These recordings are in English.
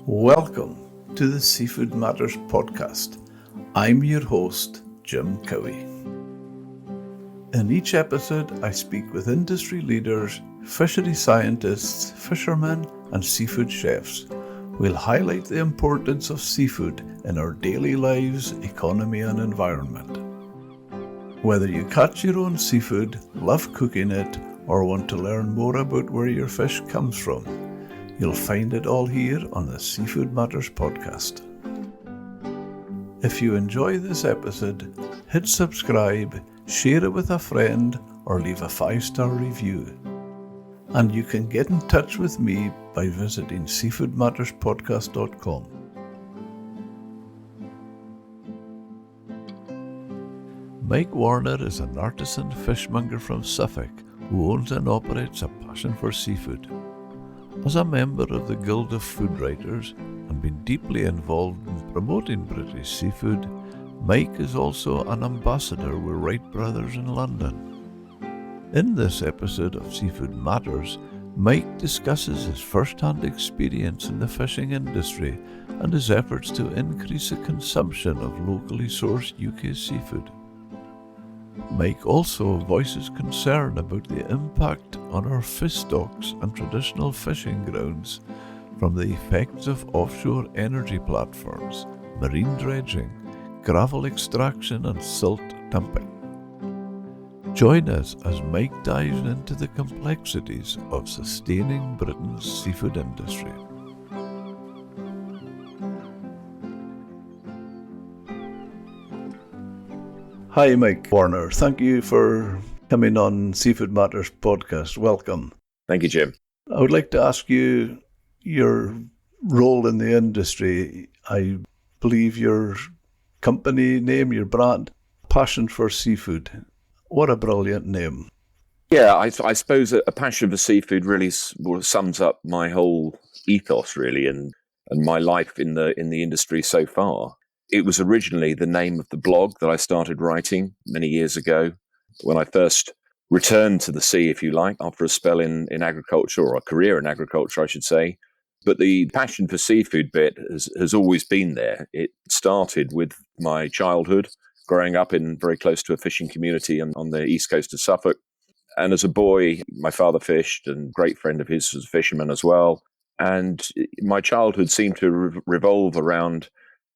Welcome to the Seafood Matters podcast. I'm your host, Jim Cowie. In each episode, I speak with industry leaders, fishery scientists, fishermen, and seafood chefs. We'll highlight the importance of seafood in our daily lives, economy, and environment. Whether you catch your own seafood, love cooking it, or want to learn more about where your fish comes from, you'll find it all here on the Seafood Matters podcast. If you enjoy this episode, hit subscribe, share it with a friend, or leave a 5-star review. And you can get in touch with me by visiting seafoodmatterspodcast.com. Mike Warner is an artisan fishmonger from Suffolk who owns and operates a passion for seafood. As a member of the Guild of Food Writers and been deeply involved in promoting British seafood, Mike is also an ambassador with Wright Brothers in London. In this episode of Seafood Matters, Mike discusses his first-hand experience in the fishing industry and his efforts to increase the consumption of locally sourced UK seafood. Mike also voices concern about the impact on our fish stocks and traditional fishing grounds from the effects of offshore energy platforms, marine dredging, gravel extraction and silt dumping. Join us as Mike dives into the complexities of sustaining Britain's seafood industry. Hi, Mike Warner. Thank you for coming on Seafood Matters podcast. Welcome. Thank you, Jim. I would like to ask you your role in the industry. I believe your company name, your brand, Passion for Seafood. What a brilliant name. Yeah, I suppose a passion for seafood really sums up my whole ethos, really, and my life in the industry so far. It was originally the name of the blog that I started writing many years ago when I first returned to the sea, if you like, after a spell in agriculture, or a career in agriculture, I should say. But the passion for seafood bit has always been there. It started with my childhood, growing up in very close to a fishing community on the east coast of Suffolk. And as a boy, my father fished, and a great friend of his was a fisherman as well. And my childhood seemed to revolve around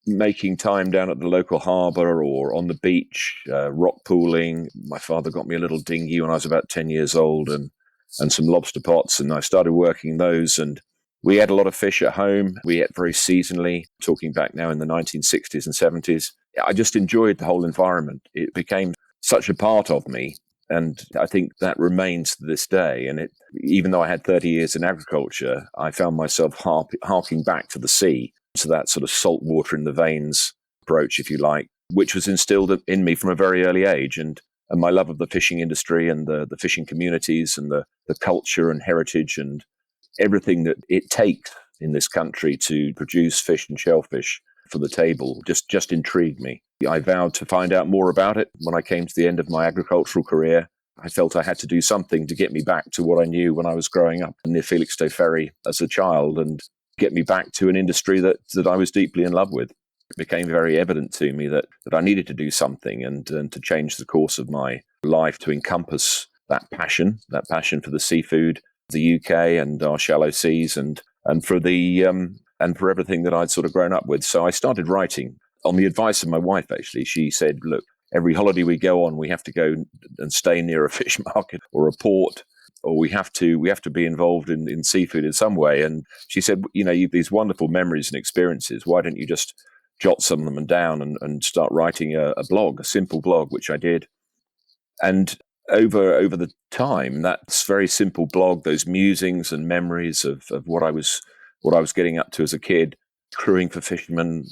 making time down at the local harbour or on the beach, rock pooling. My father got me a little dinghy when I was about 10 years old and some lobster pots, and I started working those. And we had a lot of fish at home. We ate very seasonally, talking back now in the 1960s and 70s. I just enjoyed the whole environment. It became such a part of me. And I think that remains to this day. And even though I had 30 years in agriculture, I found myself harking back to the sea, to that sort of salt water in the veins approach, if you like, which was instilled in me from a very early age. And my love of the fishing industry and the fishing communities and the culture and heritage and everything that it takes in this country to produce fish and shellfish for the table just intrigued me. I vowed to find out more about it. When I came to the end of my agricultural career, I felt I had to do something to get me back to what I knew when I was growing up near Felixstowe Ferry as a child, and get me back to an industry that I was deeply in love with. It became very evident to me that I needed to do something and to change the course of my life to encompass that passion for the seafood, the UK and our shallow seas, and for everything that I'd sort of grown up with. So I started writing on the advice of my wife, actually. She said, look, every holiday we go on, we have to go and stay near a fish market or a port, or we have to be involved in seafood in some way. And she said, you've these wonderful memories and experiences. Why don't you just jot some of them down and start writing a blog, a simple blog, which I did. And over the time, that very simple blog, those musings and memories of what I was getting up to as a kid, crewing for fishermen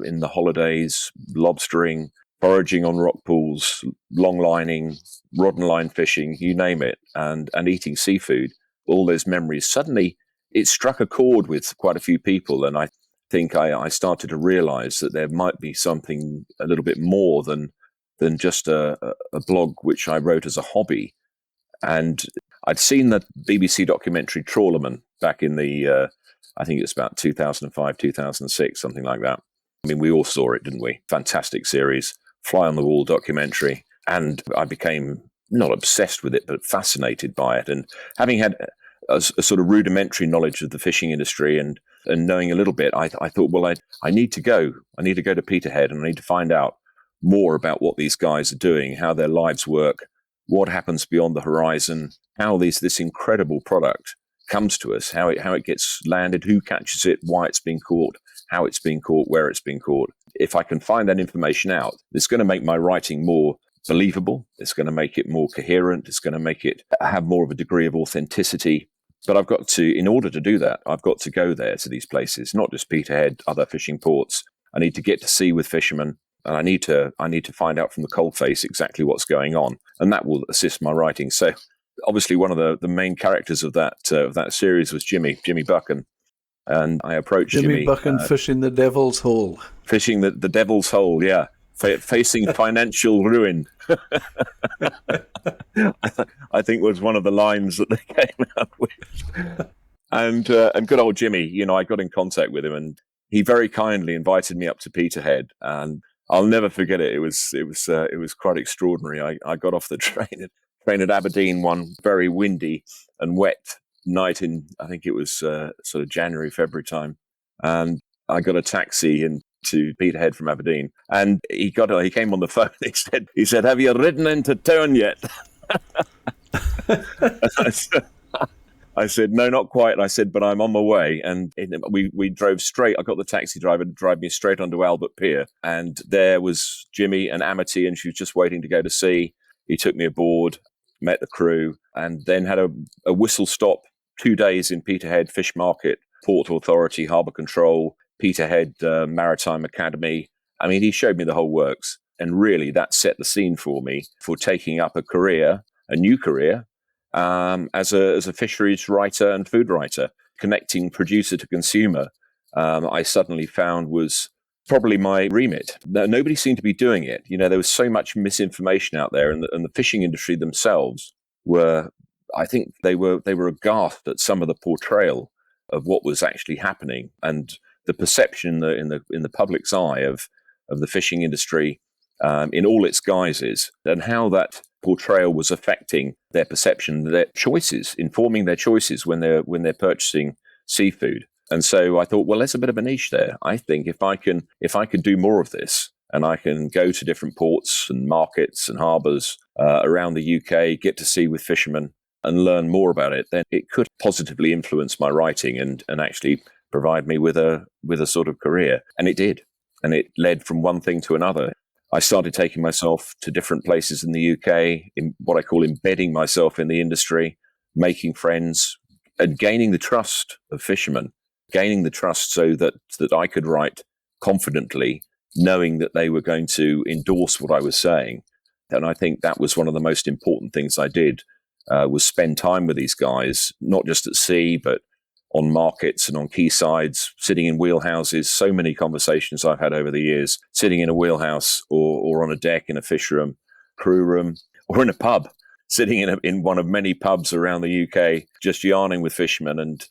in the holidays, lobstering, foraging on rock pools, long lining, rod and line fishing, you name it, and eating seafood, all those memories. Suddenly, it struck a chord with quite a few people, and I think I started to realize that there might be something a little bit more than just a blog which I wrote as a hobby. And I'd seen the BBC documentary Trawlerman back in the I think it's about 2005, 2006, something like that. I mean, we all saw it, didn't we? Fantastic series, fly on the wall documentary. And I became not obsessed with it, but fascinated by it. And having had a sort of rudimentary knowledge of the fishing industry and knowing a little bit, I thought, well, I need to go. I need to go to Peterhead and I need to find out more about what these guys are doing, how their lives work, what happens beyond the horizon, how this incredible product comes to us, how it gets landed, who catches it, why it's being caught, how it's being caught, where it's being caught. If I can find that information out, it's going to make my writing more believable. It's going to make it more coherent. It's going to make it have more of a degree of authenticity. But I've got to, in order to do that, I've got to go there to these places, not just Peterhead, other fishing ports. I need to get to sea with fishermen, and I need to find out from the coalface exactly what's going on, and that will assist my writing. So, obviously, one of the main characters of that series was Jimmy Buchan, and I approached Jimmy Buchan fishing the Devil's Hole. Fishing the Devil's Hole, yeah. Facing financial ruin, I think was one of the lines that they came out with. And good old Jimmy, I got in contact with him, and he very kindly invited me up to Peterhead, and I'll never forget it. It was quite extraordinary. I got off the train at Aberdeen one very windy and wet night in, I think it was sort of January, February time, and I got a taxi to Peterhead from Aberdeen, and he came on the phone. He said, "Have you ridden into town yet?" I said, "No, not quite." I said, "But I'm on my way." And we drove straight. I got the taxi driver to drive me straight onto Albert Pier, and there was Jimmy and Amity, and she was just waiting to go to sea. He took me aboard, met the crew, and then had a whistle stop 2 days in Peterhead Fish Market, Port Authority, Harbour Control, Peterhead Maritime Academy. I mean, he showed me the whole works. And really, that set the scene for me for taking up a new career, as a fisheries writer and food writer, connecting producer to consumer. I suddenly found was probably my remit. Nobody seemed to be doing it. There was so much misinformation out there, and the fishing industry themselves I think they were aghast at some of the portrayal of what was actually happening, and the perception in the public's eye of the fishing industry in all its guises, and how that portrayal was affecting their perception, their choices, informing their choices when they're purchasing seafood. And so I thought, well, there's a bit of a niche there. I think if I could do more of this, and I can go to different ports and markets and harbours around the UK, get to sea with fishermen and learn more about it, then it could positively influence my writing and actually provide me with a sort of career. And it did. And it led from one thing to another. I started taking myself to different places in the UK, in what I call embedding myself in the industry, making friends, and gaining the trust of fishermen, gaining the trust so that I could write confidently, knowing that they were going to endorse what I was saying. And I think that was one of the most important things I did, was spend time with these guys, not just at sea, but on markets and on quaysides, sitting in wheelhouses. So many conversations I've had over the years, sitting in a wheelhouse or on a deck in a fish room, crew room, or in a pub, sitting in one of many pubs around the UK, just yarning with fishermen and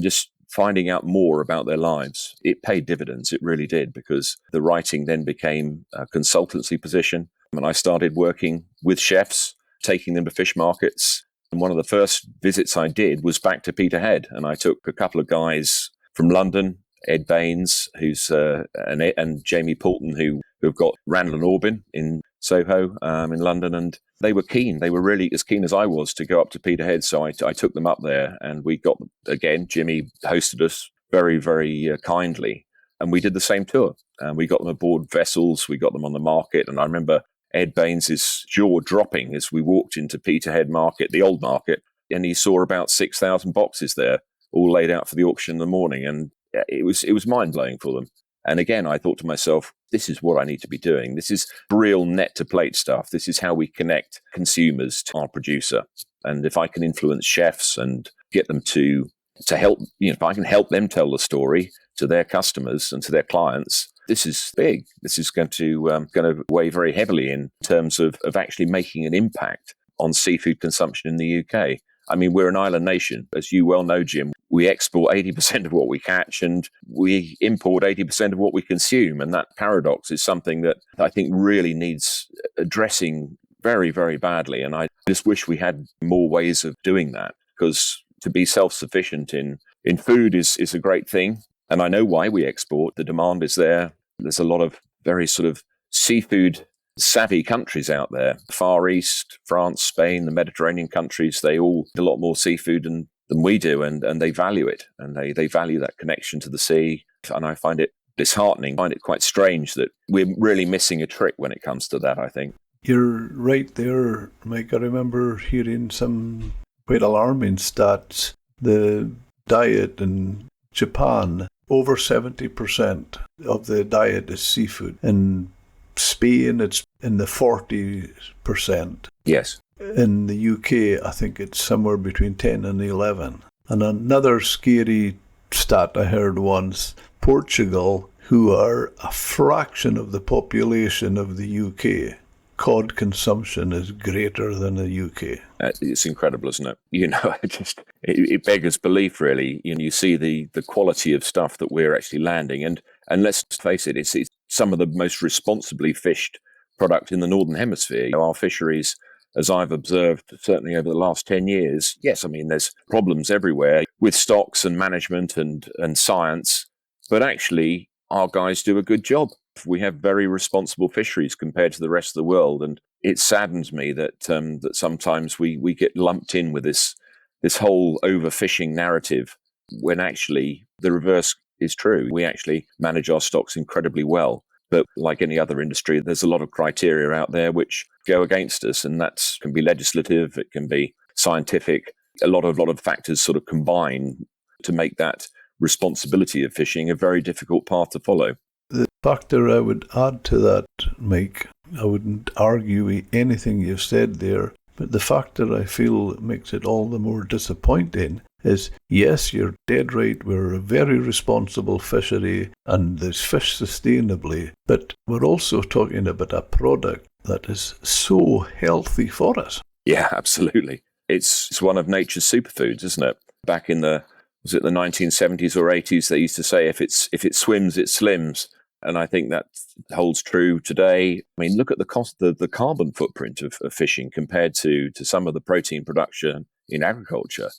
just finding out more about their lives. It paid dividends. It really did, because the writing then became a consultancy position. And I started working with chefs, taking them to fish markets. And one of the first visits I did was back to Peterhead. And I took a couple of guys from London, Ed Baines, who's and Jamie Poulton, who've got Randall and Aubin in Soho in London. And they were keen. They were really as keen as I was to go up to Peterhead. So I took them up there, and we got, again, Jimmy hosted us very, very kindly. And we did the same tour. And we got them aboard vessels. We got them on the market. And I remember Ed Baines' jaw dropping as we walked into Peterhead Market, the old market, and he saw about 6,000 boxes there, all laid out for the auction in the morning. And it was mind-blowing for them. And again, I thought to myself, this is what I need to be doing. This is real net-to-plate stuff. This is how we connect consumers to our producer. And if I can influence chefs and get them to help, if I can help them tell the story to their customers and to their clients, this is big. This is going to weigh very heavily in terms of actually making an impact on seafood consumption in the UK. I mean, we're an island nation. As you well know, Jim, we export 80% of what we catch and we import 80% of what we consume. And that paradox is something that I think really needs addressing very, very badly. And I just wish we had more ways of doing that, because to be self-sufficient in food is a great thing. And I know why we export. The demand is there. There's a lot of very sort of seafood savvy countries out there. Far East, France, Spain, the Mediterranean countries, they all eat a lot more seafood than we do, and they value it. And they value that connection to the sea. And I find it disheartening, I find it quite strange that we're really missing a trick when it comes to that, I think. You're right there, Mike. I remember hearing some quite alarming stats. The diet in Japan, over 70% of the diet is seafood. In Spain, it's in the 40%. Yes. In the UK, I think it's somewhere between 10 and 11. And another scary stat I heard once, Portugal, who are a fraction of the population of the UK, cod consumption is greater than the UK. It's incredible, isn't it? You know, it beggars belief, really. You see the quality of stuff that we're actually landing. And let's face it, it's some of the most responsibly fished product in the Northern Hemisphere. Our fisheries, as I've observed, certainly over the last 10 years, yes, I mean, there's problems everywhere with stocks and management and science, but actually our guys do a good job. We have very responsible fisheries compared to the rest of the world, and it saddens me that that sometimes we get lumped in with this whole overfishing narrative, when actually the reverse is true. We actually manage our stocks incredibly well. But like any other industry, there's a lot of criteria out there which go against us, and that can be legislative, it can be scientific. A lot of factors sort of combine to make that responsibility of fishing a very difficult path to follow. The factor I would add to that, Mike, I wouldn't argue with anything you've said there, but the factor I feel makes it all the more disappointing is, yes, you're dead right, we're a very responsible fishery and there's fish sustainably, but we're also talking about a product that is so healthy for us. Yeah, absolutely. It's one of nature's superfoods, isn't it? Back in the 1970s or 80s, they used to say, if it swims, it slims. And I think that holds true today. I mean, look at the cost, the carbon footprint of fishing compared to some of the protein production in agriculture.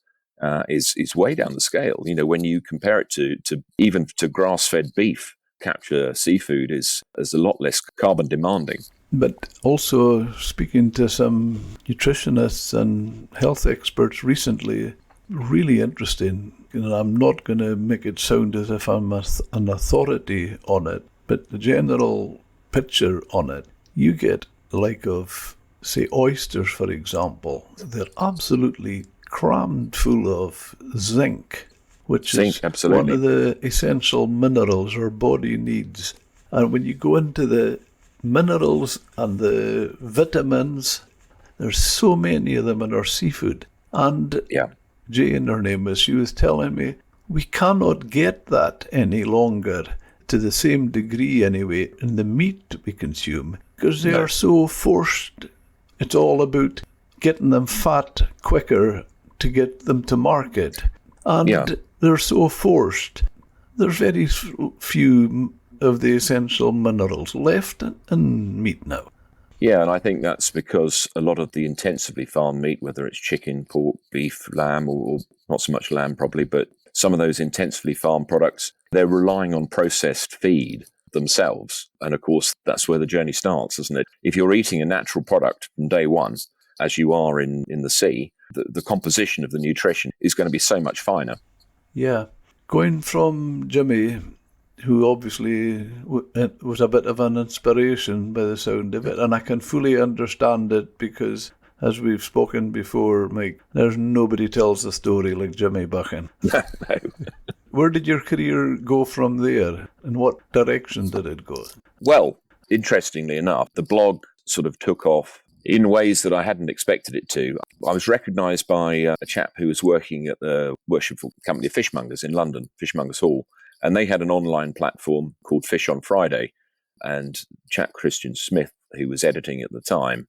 Is way down the scale. You know, when you compare it to even to grass-fed beef, capture seafood is a lot less carbon demanding. But also, speaking to some nutritionists and health experts recently, really interesting. You know, I'm not going to make it sound as if I'm an authority on it, but the general picture on it, you get the like of, say, oysters, for example. They're absolutely crammed full of zinc, which is absolutely one of the essential minerals our body needs. And when you go into the minerals and the vitamins, there's so many of them in our seafood. And Jane, her name is, she was telling me, we cannot get that any longer to the same degree anyway in the meat we consume, because they are so forced. It's all about getting them fat quicker to get them to market. And they're so forced. There's very few of the essential minerals left in meat now. Yeah, and I think that's because a lot of the intensively farmed meat, whether it's chicken, pork, beef, lamb, or not so much lamb probably, but some of those intensively farmed products, they're relying on processed feed themselves. And of course, that's where the journey starts, isn't it? If you're eating a natural product from day one, as you are in the sea, the composition of the nutrition is going to be so much finer. Yeah. Going from Jimmy, who obviously was a bit of an inspiration by the sound of it, and I can fully understand it because, as we've spoken before, Mike, there's nobody tells the story like Jimmy Buchan. No. Where did your career go from there? In what direction did it go? Well, interestingly enough, the blog sort of took off in ways that I hadn't expected it to. I was recognised by a chap who was working at the worshipful company of Fishmongers in London, Fishmongers Hall, and they had an online platform called Fish on Friday. And chap Christian Smith, who was editing at the time,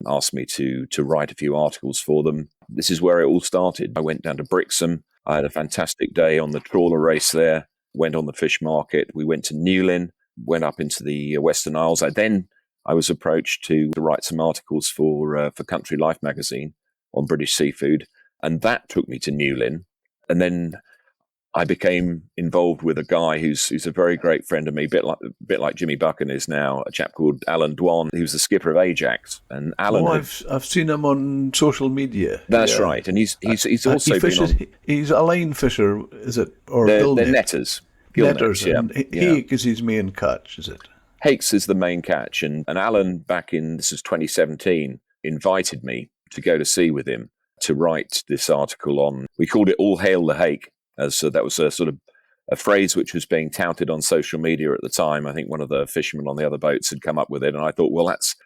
asked me to write a few articles for them. This is where it all started. I went down to Brixham. I had a fantastic day on the trawler race there, went on the fish market. We went to Newlyn, went up into the Western Isles. I was approached to write some articles for Country Life magazine on British seafood, and that took me to Newlyn. And then I became involved with a guy who's a very great friend of me, a bit like Jimmy Buchan is now, a chap called Alan Dwan. He was the skipper of Ajax, and Alan. I've seen him on social media. That's right, and he's also he fishes, been on. He's a line fisher, is it, or they're netters? Netters, yeah. And hake is his main catch, is it? Hakes is the main catch, and Alan this is 2017, invited me to go to sea with him to write this article on. We called it "All Hail the Hake." So that was a sort of a phrase which was being touted on social media at the time. I think one of the fishermen on the other boats had come up with it, and I thought, well,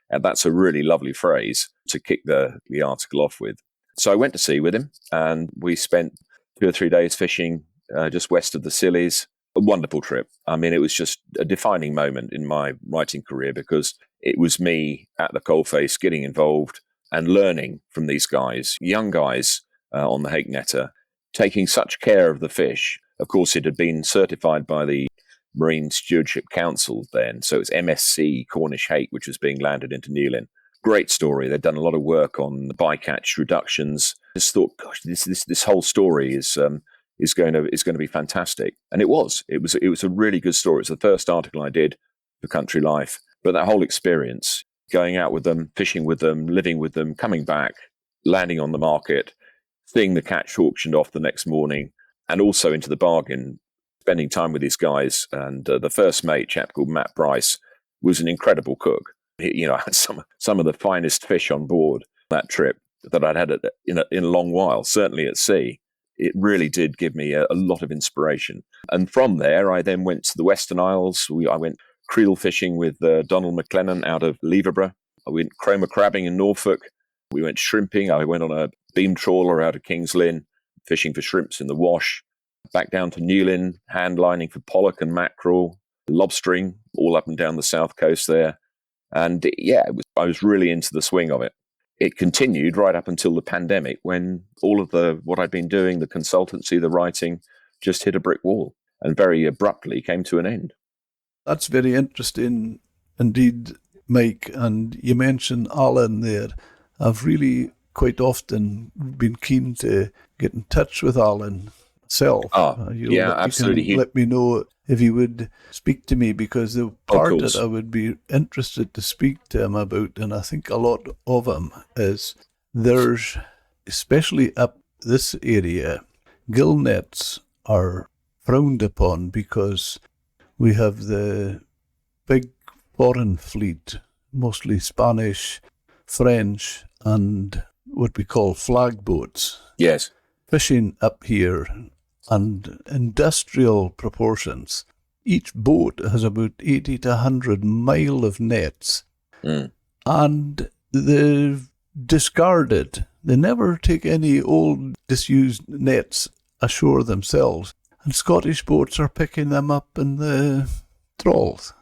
that's a really lovely phrase to kick the article off with. So I went to sea with him, and we spent 2 or 3 days fishing just west of the Scillies. A wonderful trip. I mean, it was just a defining moment in my writing career because it was me at the coalface getting involved and learning from these guys, young guys on the hake netter, taking such care of the fish. Of course, it had been certified by the Marine Stewardship Council then, so it's MSC Cornish hake, which was being landed into Newlyn. Great story. They'd done a lot of work on bycatch reductions. Just thought, gosh, this whole story is going to be fantastic, and it was. It was a really good story. It's the first article I did for Country Life, but that whole experience, going out with them, fishing with them, living with them, coming back, landing on the market, seeing the catch auctioned off the next morning, and also into the bargain, spending time with these guys. And the first mate, chap called Matt Bryce, was an incredible cook. I had some of the finest fish on board that trip that I'd had in a long while, certainly at sea. It really did give me a lot of inspiration. And from there, I then went to the Western Isles. I went creel fishing with Donald McLennan out of Leverburgh. I went chroma crabbing in Norfolk. We went shrimping. I went on a beam trawler out of King's Lynn, fishing for shrimps in the Wash. Back down to Newlyn, hand lining for pollock and mackerel, lobstering all up and down the south coast there. And I was really into the swing of it. It continued right up until the pandemic, when all of what I'd been doing, the consultancy, the writing, just hit a brick wall and very abruptly came to an end. That's very interesting indeed, Mike. And you mentioned Alan there. I've really quite often been keen to get in touch with Alan myself. Absolutely. You can let me know if he would speak to me, because the part that I would be interested to speak to him about, and I think a lot of him, is there's, especially up this area, gill nets are frowned upon because we have the big foreign fleet, mostly Spanish, French, and what we call flag boats. Yes. Fishing up here, and industrial proportions. Each boat has about 80 to 100 mile of nets. And they're discarded. They never take any old disused nets ashore themselves. And Scottish boats are picking them up in the trawls.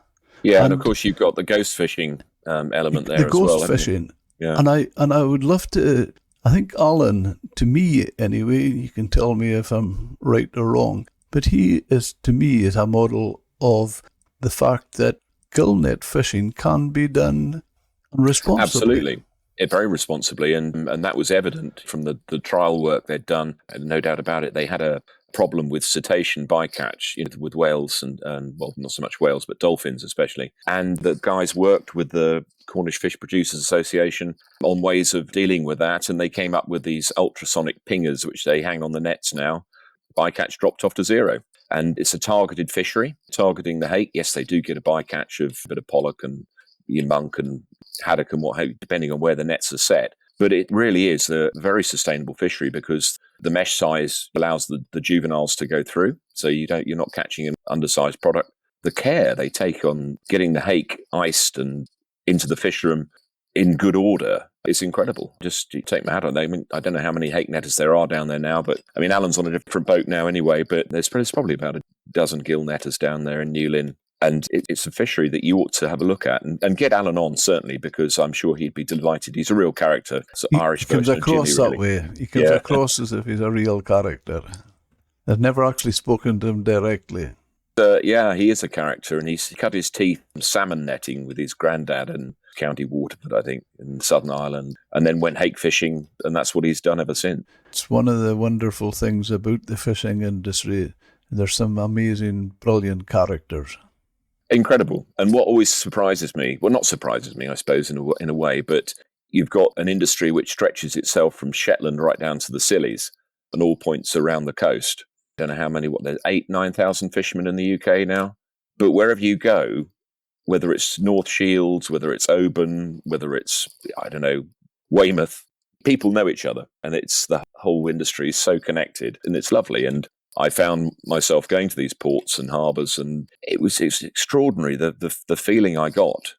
Yeah, and of course you've got the ghost fishing element there as well. The ghost fishing. Yeah. And I would love to, I think Alan, to me anyway, you can tell me if I'm right or wrong, but he is, to me, is a model of the fact that gill net fishing can be done responsibly. Absolutely. Very responsibly, and that was evident from the trial work they'd done, and no doubt about it. They had a problem with cetacean bycatch, with whales and well, not so much whales, but dolphins especially. And the guys worked with the Cornish Fish Producers Association on ways of dealing with that, and they came up with these ultrasonic pingers, which they hang on the nets now. Bycatch dropped off to zero. And it's a targeted fishery, targeting the hake. Yes, they do get a bycatch of a bit of pollock and monk and haddock and what have you, depending on where the nets are set. But it really is a very sustainable fishery because the mesh size allows the juveniles to go through. So you're not catching an undersized product. The care they take on getting the hake iced and into the fish room in good order is incredible. Just you take my hat on. I mean, I don't know how many hake netters there are down there now, but I mean, Alan's on a different boat now anyway, but there's probably about a dozen gill netters down there in Newlyn. And it's a fishery that you ought to have a look at and get Alan on, certainly, because I'm sure he'd be delighted. He's a real character. It's an Irish He comes version of Jimmy, across that really. way. He comes Yeah. across as if he's a real character. I've never actually spoken to him directly. Yeah, he is a character, and he's cut his teeth in salmon netting with his granddad in County Waterford, I think, in Southern Ireland, and then went hake fishing, and that's what he's done ever since. It's one of the wonderful things about the fishing industry. There's some amazing, brilliant characters. Incredible. And what always surprises me, well, not surprises me, I suppose, in a way, but you've got an industry which stretches itself from Shetland right down to the Scillies and all points around the coast. Don't know how many, there's 8,000-9,000 fishermen in the UK now. But wherever you go, whether it's North Shields, whether it's Oban, whether it's, I don't know, Weymouth, people know each other. And it's the whole industry is so connected, and it's lovely. And I found myself going to these ports and harbours, and it was extraordinary, the feeling I got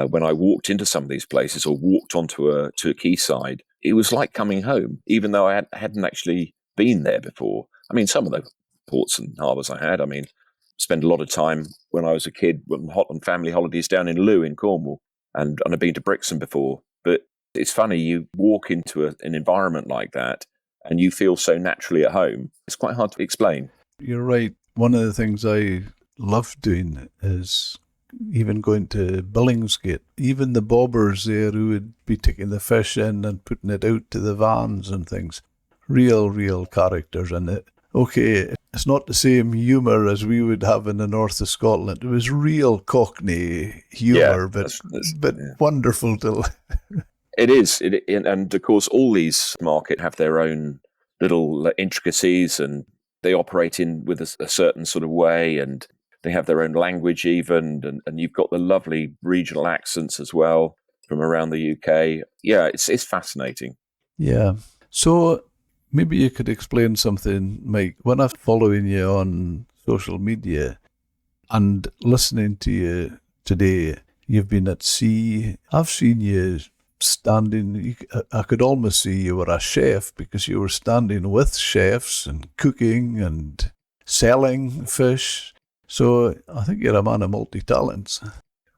when I walked into some of these places or walked onto a quayside. It was like coming home, even though I hadn't actually been there before. I mean, some of the ports and harbours I had, spent a lot of time when I was a kid on family holidays down in Looe in Cornwall, and I've been to Brixham before. But it's funny, you walk into an environment like that, and you feel so naturally at home. It's quite hard to explain. You're right. One of the things I love doing is even going to Billingsgate. Even the bobbers there who would be taking the fish in and putting it out to the vans and things. Real characters in it. Okay, it's not the same humour as we would have in the north of Scotland. It was real Cockney humour, but wonderful to... It is. And of course, all these markets have their own little intricacies, and they operate with a certain sort of way, and they have their own language even, and you've got the lovely regional accents as well from around the UK. Yeah, it's fascinating. Yeah. So maybe you could explain something, Mike. When I'm following you on social media and listening to you today, you've been at sea. I've seen you standing, I could almost see you were a chef because you were standing with chefs and cooking and selling fish. So I think you're a man of multi-talents.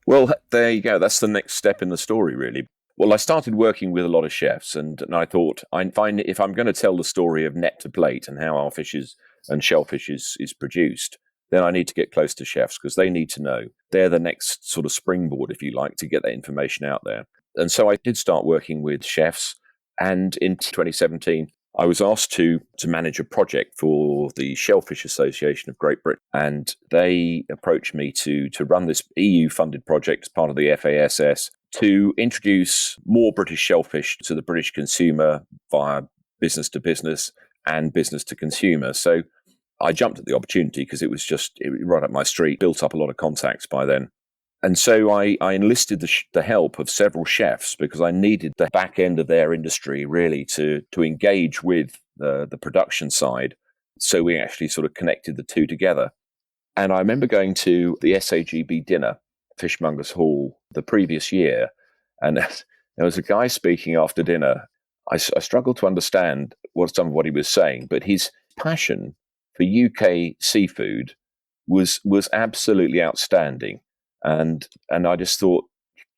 Well, there you go. That's the next step in the story, really. Well, I started working with a lot of chefs, and I thought, I find if I'm going to tell the story of net to plate and how our fishes and shellfish is produced, then I need to get close to chefs because they need to know. They're the next sort of springboard, if you like, to get that information out there. And so I did start working with chefs. And in 2017, I was asked to manage a project for the Shellfish Association of Great Britain. And they approached me to run this EU-funded project as part of the FASS to introduce more British shellfish to the British consumer via business to business and business to consumer. So I jumped at the opportunity because it was right up my street, built up a lot of contacts by then. And so I enlisted the help of several chefs because I needed the back end of their industry really to engage with the production side. So we actually sort of connected the two together. And I remember going to the SAGB dinner, Fishmongers Hall, the previous year. And there was a guy speaking after dinner. I struggled to understand some of what he was saying, but his passion for UK seafood was absolutely outstanding. And I just thought,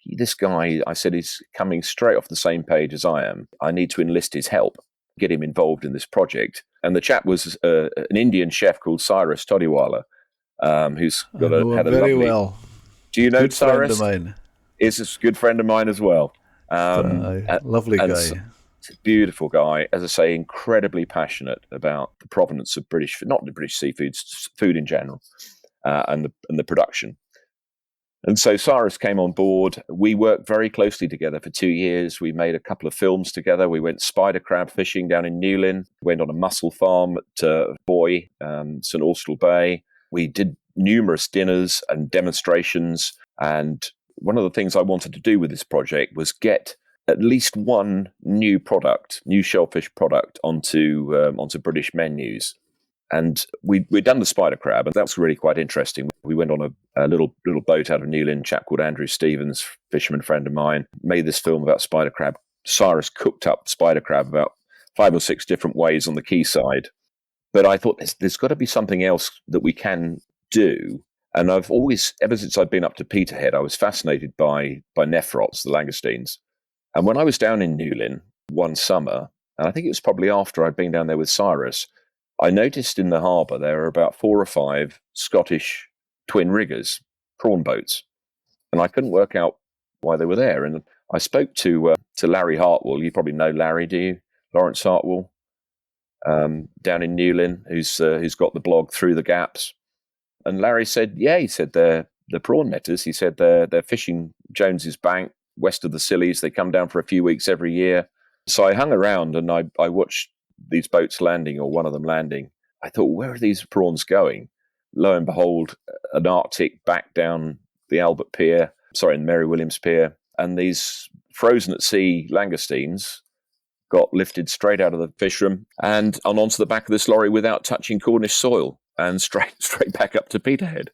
this guy, I said, he's coming straight off the same page as I am. I need to enlist his help, get him involved in this project. And the chap was an Indian chef called Cyrus Todiwala, who's had a very lovely... well. Do you know good Cyrus? Friend of mine. He's a good friend of mine as well. Lovely guy. Beautiful guy. As I say, incredibly passionate about the provenance of British, not the British seafood, food in general, and the production. And so Cyrus came on board. We worked very closely together for 2 years. We made a couple of films together. We went spider crab fishing down in Newlyn, went on a mussel farm at Boy, St Austell Bay. We did numerous dinners and demonstrations. And one of the things I wanted to do with this project was get at least one new shellfish product onto British menus. And we'd done the spider crab, and that was really quite interesting. We went on a little boat out of Newlyn, a chap called Andrew Stevens, fisherman friend of mine, made this film about spider crab. Cyrus cooked up spider crab about 5 or 6 different ways on the quayside. But I thought there's got to be something else that we can do. And I've always, ever since I've been up to Peterhead, I was fascinated by nephrots, the langoustines. And when I was down in Newlyn one summer, and I think it was probably after I'd been down there with Cyrus, I noticed in the harbour there were about 4 or 5 Scottish twin riggers, prawn boats. And I couldn't work out why they were there. And I spoke to Larry Hartwell. You probably know Larry, do you? Lawrence Hartwell, down in Newlyn, who's got the blog Through the Gaps. And Larry said, yeah, he said they're prawn netters. He said they're fishing Jones's Bank, west of the Scillies. They come down for a few weeks every year. So I hung around and I watched these boats landing, or one of them landing. I thought, where are these prawns going? Lo and behold, an Arctic back down the Mary Williams Pier, and these frozen at sea langoustines got lifted straight out of the fish room and onto the back of this lorry without touching Cornish soil, and straight back up to Peterhead.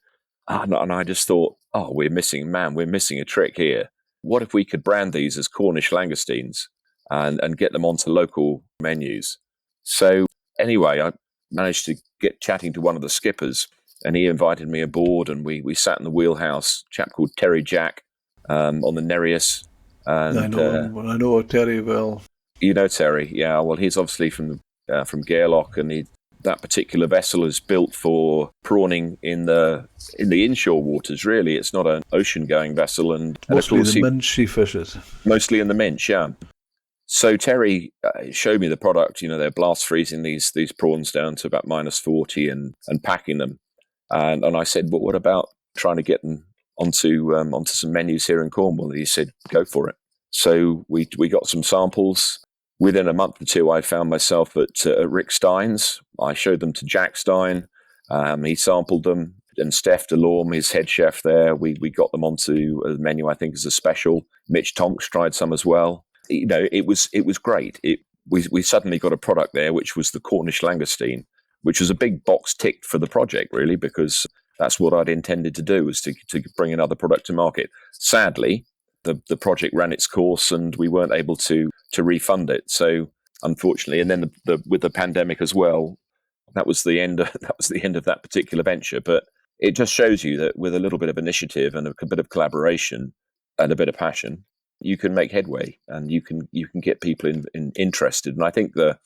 And I just thought, oh, we're missing a trick here. What if we could brand these as Cornish langoustines and get them onto local menus? So anyway, I managed to get chatting to one of the skippers, and he invited me aboard, and we sat in the wheelhouse, a chap called Terry Jack, on the Nereus. And I know Terry well. You know Terry, yeah. Well, he's obviously from Gairloch, and that particular vessel is built for prawning in the inshore waters. Really, it's not an ocean-going vessel, and Mostly in the minch he fishes. Mostly in the minch, yeah. So Terry showed me the product. They're blast freezing these prawns down to about -40 and packing them. And I said, well, what about trying to get them onto some menus here in Cornwall? And he said, go for it. So we got some samples. Within a month or two, I found myself at Rick Stein's. I showed them to Jack Stein. He sampled them. And Steph DeLorme, his head chef there, we got them onto a menu, I think, as a special. Mitch Tonks tried some as well. It was great. We suddenly got a product there, which was the Cornish langoustine, which was a big box ticked for the project, really, because that's what I'd intended to do, was to bring another product to market. Sadly, the project ran its course, and we weren't able to refund it. So unfortunately, and then with the pandemic as well, that was the end of that particular venture. But it just shows you that with a little bit of initiative and a bit of collaboration and a bit of passion, you can make headway, and you can get people interested. And I think the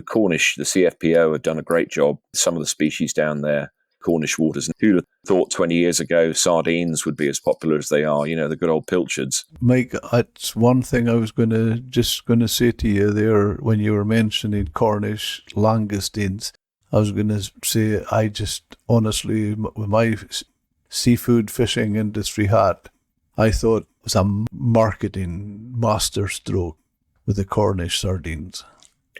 Cornish, the CFPO, have done a great job. Some of the species down there, Cornish waters. Who'd have thought 20 years ago sardines would be as popular as they are? The good old pilchards. Mike, that's one thing I was going to say to you there when you were mentioning Cornish langoustines. I was going to say, I just honestly, with my seafood fishing industry hat, I thought it was a marketing masterstroke with the Cornish sardines.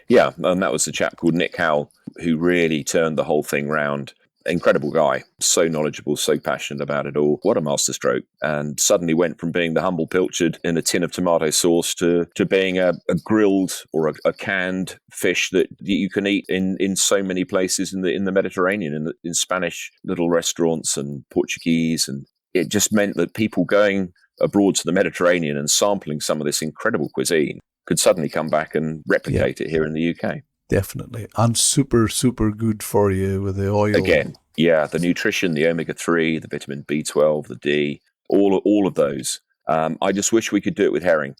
Yeah, and that was a chap called Nick Howell who really turned the whole thing round. Incredible guy, so knowledgeable, so passionate about it all. What a masterstroke. And suddenly went from being the humble pilchard in a tin of tomato sauce to being a grilled or a canned fish that you can eat in so many places in the Mediterranean, in Spanish little restaurants and Portuguese. And it just meant that people going abroad to the Mediterranean and sampling some of this incredible cuisine could suddenly come back and replicate it here in the UK. Definitely. And super, super good for you with the oil. Again, yeah, the nutrition, the omega-3, the vitamin B12, the D, all of those. I just wish we could do it with herring.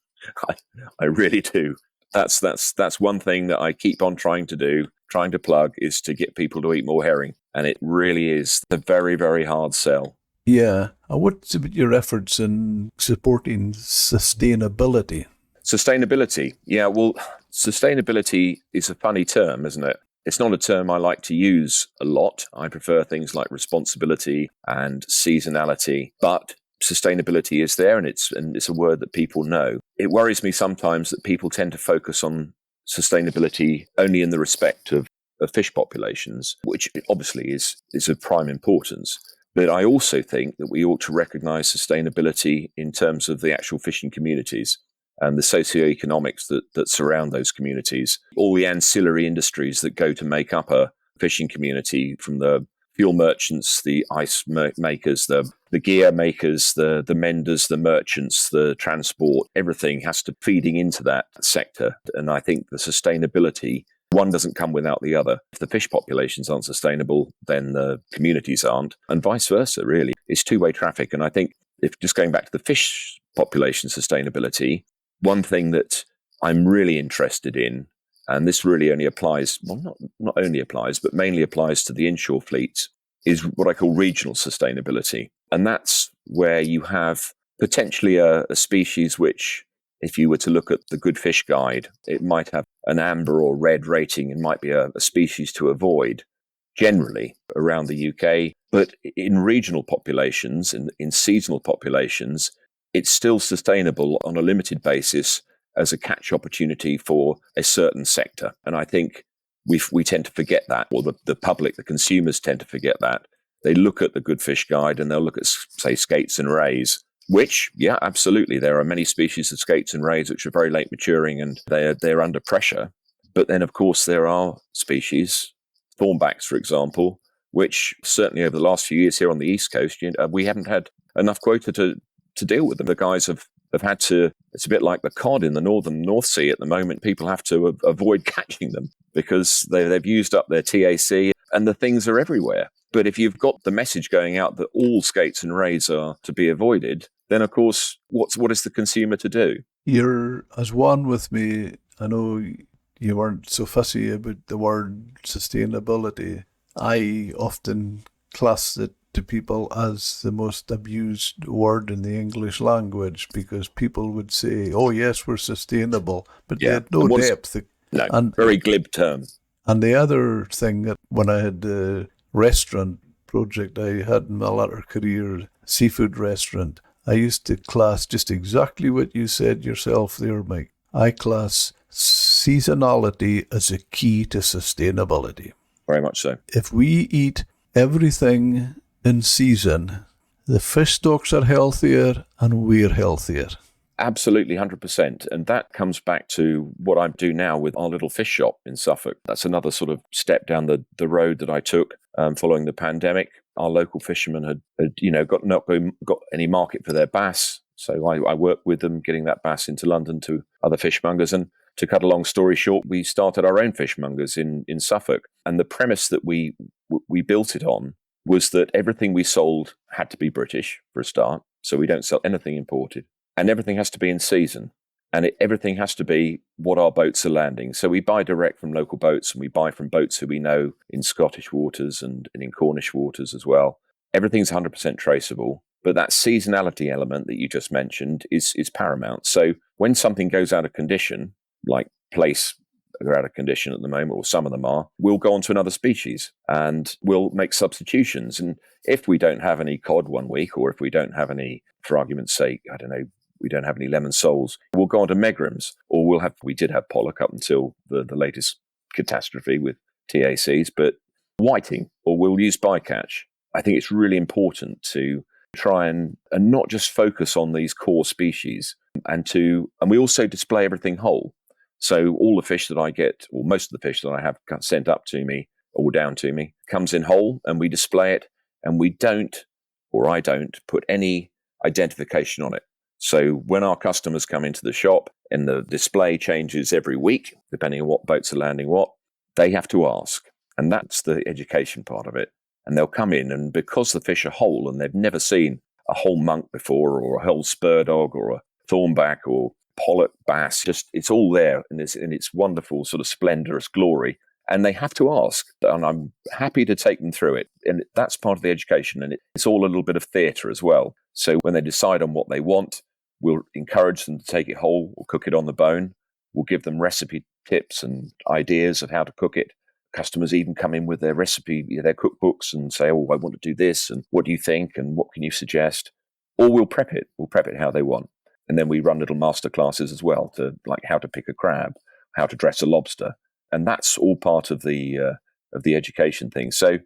I really do. That's one thing that I keep on trying to plug, is to get people to eat more herring. And it really is a very, very hard sell. Yeah. And what's your efforts in supporting sustainability? Sustainability. Yeah, well, sustainability is a funny term, isn't it? It's not a term I like to use a lot. I prefer things like responsibility and seasonality, but sustainability is there, and it's a word that people know. It worries me sometimes that people tend to focus on sustainability only in the respect of fish populations, which obviously is of prime importance. But I also think that we ought to recognise sustainability in terms of the actual fishing communities and the socioeconomics that surround those communities, all the ancillary industries that go to make up a fishing community, from the fuel merchants, the ice makers, the gear makers, the menders, the merchants, the transport. Everything has to feeding into that sector. And I think the sustainability One doesn't come without the other. If the fish populations aren't sustainable, then the communities aren't, and vice versa, really. It's two-way traffic. And I think if just going back to the fish population sustainability, one thing that I'm really interested in, and this really only applies, well, not only applies, but mainly applies to the inshore fleets, is what I call regional sustainability. And that's where you have potentially a species which, if you were to look at the Good Fish Guide, it might have an amber or red rating and might be a species to avoid generally around the UK. But in regional populations, in seasonal populations, it's still sustainable on a limited basis as a catch opportunity for a certain sector. And I think we tend to forget that, or the public, the consumers tend to forget that. They look at the Good Fish Guide and they'll look at, say, skates and rays, which, yeah, absolutely. There are many species of skates and rays which are very late maturing and they're under pressure. But then, of course, there are species, thornbacks, for example, which certainly over the last few years here on the East Coast, we haven't had enough quota to deal with them. The guys have had to, it's a bit like the cod in the North Sea at the moment. People have to avoid catching them because they've used up their TAC and the things are everywhere. But if you've got the message going out that all skates and rays are to be avoided, then of course, what is the consumer to do? You're as one with me. I know you weren't so fussy about the word sustainability. I often class it to people as the most abused word in the English language because people would say, oh yes, we're sustainable, but they had no depth. No, very glib term. And the other thing that when I had the restaurant project I had in my latter career, seafood restaurant, I used to class just exactly what you said yourself there, Mike. I class seasonality as a key to sustainability. Very much so. If we eat everything in season, the fish stocks are healthier and we're healthier. Absolutely, 100%. And that comes back to what I do now with our little fish shop in Suffolk. That's another sort of step down the road that I took following the pandemic. Our local fishermen had not got any market for their bass. So I worked with them, getting that bass into London to other fishmongers. And to cut a long story short, we started our own fishmongers in Suffolk. And the premise that we built it on was that everything we sold had to be British for a start. So we don't sell anything imported. And everything has to be in season. And everything has to be what our boats are landing. So we buy direct from local boats and we buy from boats who we know in Scottish waters and in Cornish waters as well. Everything's 100% traceable. But that seasonality element that you just mentioned is paramount. So when something goes out of condition, like plaice are out of condition at the moment, or some of them are, we'll go on to another species and we'll make substitutions. And if we don't have any cod one week, or if we don't have any, for argument's sake, I don't know, we don't have any lemon soles, we'll go on to megrams, or we did have pollock up until the latest catastrophe with TACs, but whiting, or we'll use bycatch. I think it's really important to try and not just focus on these core species and we also display everything whole. So all the fish that I get, or most of the fish that I have sent up to me or down to me, comes in whole and we display it, and I don't put any identification on it. So when our customers come into the shop and the display changes every week, depending on what boats are landing what, they have to ask. And that's the education part of it. And they'll come in, and because the fish are whole and they've never seen a whole monk before, or a whole spur dog, or a thornback, or pollock, bass, just it's all there in its wonderful sort of splendorous glory. And they have to ask, and I'm happy to take them through it. And that's part of the education, and it's all a little bit of theatre as well. So when they decide on what they want, we'll encourage them to take it whole or cook it on the bone. We'll give them recipe tips and ideas of how to cook it. Customers even come in with their recipe, their cookbooks, and say, oh, I want to do this, and what do you think, and what can you suggest? Or we'll prep it how they want. And then we run little master classes as well, to like how to pick a crab, how to dress a lobster. And that's all part of the education thing. So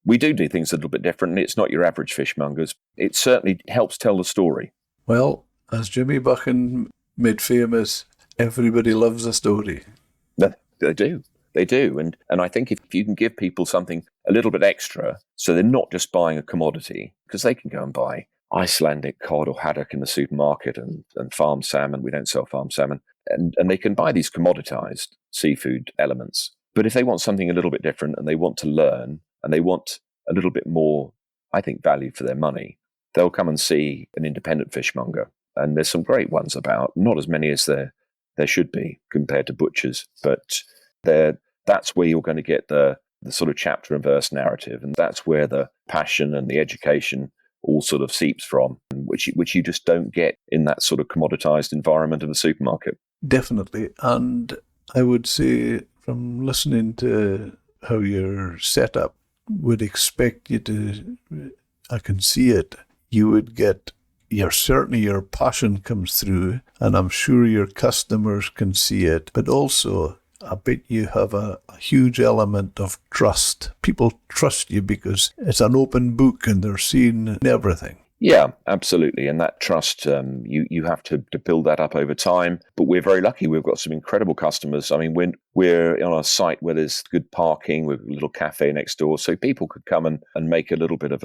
we do things a little bit differently. It's not your average fishmongers. It certainly helps tell the story. Well, as Jimmy Buchan made famous, everybody loves a story. They do. They do. And I think if you can give people something a little bit extra, so they're not just buying a commodity, because they can go and buy Icelandic cod or haddock in the supermarket and farm salmon. We don't sell farm salmon. And they can buy these commoditized seafood elements. But if they want something a little bit different and they want to learn and they want a little bit more, I think, value for their money, they'll come and see an independent fishmonger. And there's some great ones about, not as many as there should be compared to butchers, but that's where you're going to get the sort of chapter and verse narrative. And that's where the passion and the education all sort of seeps from, which you just don't get in that sort of commoditized environment of the supermarket. Definitely. And I would say, from listening to how you're set up, would expect you to, I can see it, you would get, certainly your passion comes through, and I'm sure your customers can see it, but also I bet you have a huge element of trust. People trust you because it's an open book and they're seeing everything. Yeah, absolutely. And that trust, you have to build that up over time. But we're very lucky. We've got some incredible customers. I mean, we're on a site where there's good parking with a little cafe next door. So people could come and make it's a little bit of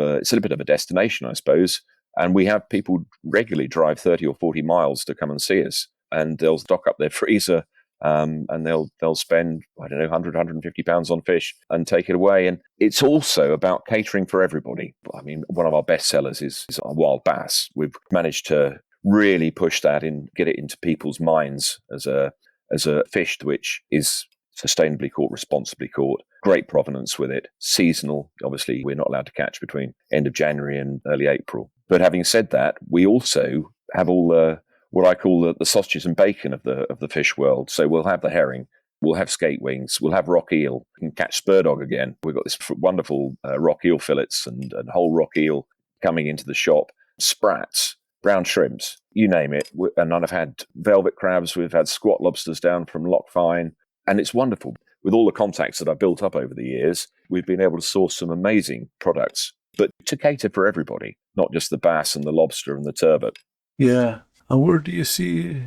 a destination, I suppose. And we have people regularly drive 30 or 40 miles to come and see us. And they'll stock up their freezer. And they'll spend, I don't know, 100, 150 pounds on fish and take it away. And it's also about catering for everybody. I mean, one of our best sellers is our wild bass. We've managed to really push that in, get it into people's minds as a fish which is sustainably caught, responsibly caught, great provenance with it, seasonal. Obviously, we're not allowed to catch between end of January and early April. But having said that, we also have all the what I call the sausages and bacon of the fish world. So we'll have the herring, we'll have skate wings, we'll have rock eel, we can catch spur-dog again. We've got this wonderful rock eel fillets and whole rock eel coming into the shop, sprats, brown shrimps, you name it. And I've had velvet crabs, we've had squat lobsters down from Loch Fyne, and it's wonderful. With all the contacts that I've built up over the years, we've been able to source some amazing products, but to cater for everybody, not just the bass and the lobster and the turbot. Yeah. And where do you see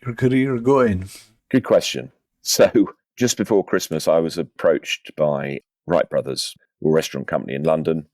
your career going? Good question. So just before Christmas, I was approached by Wright Brothers, a restaurant company in London,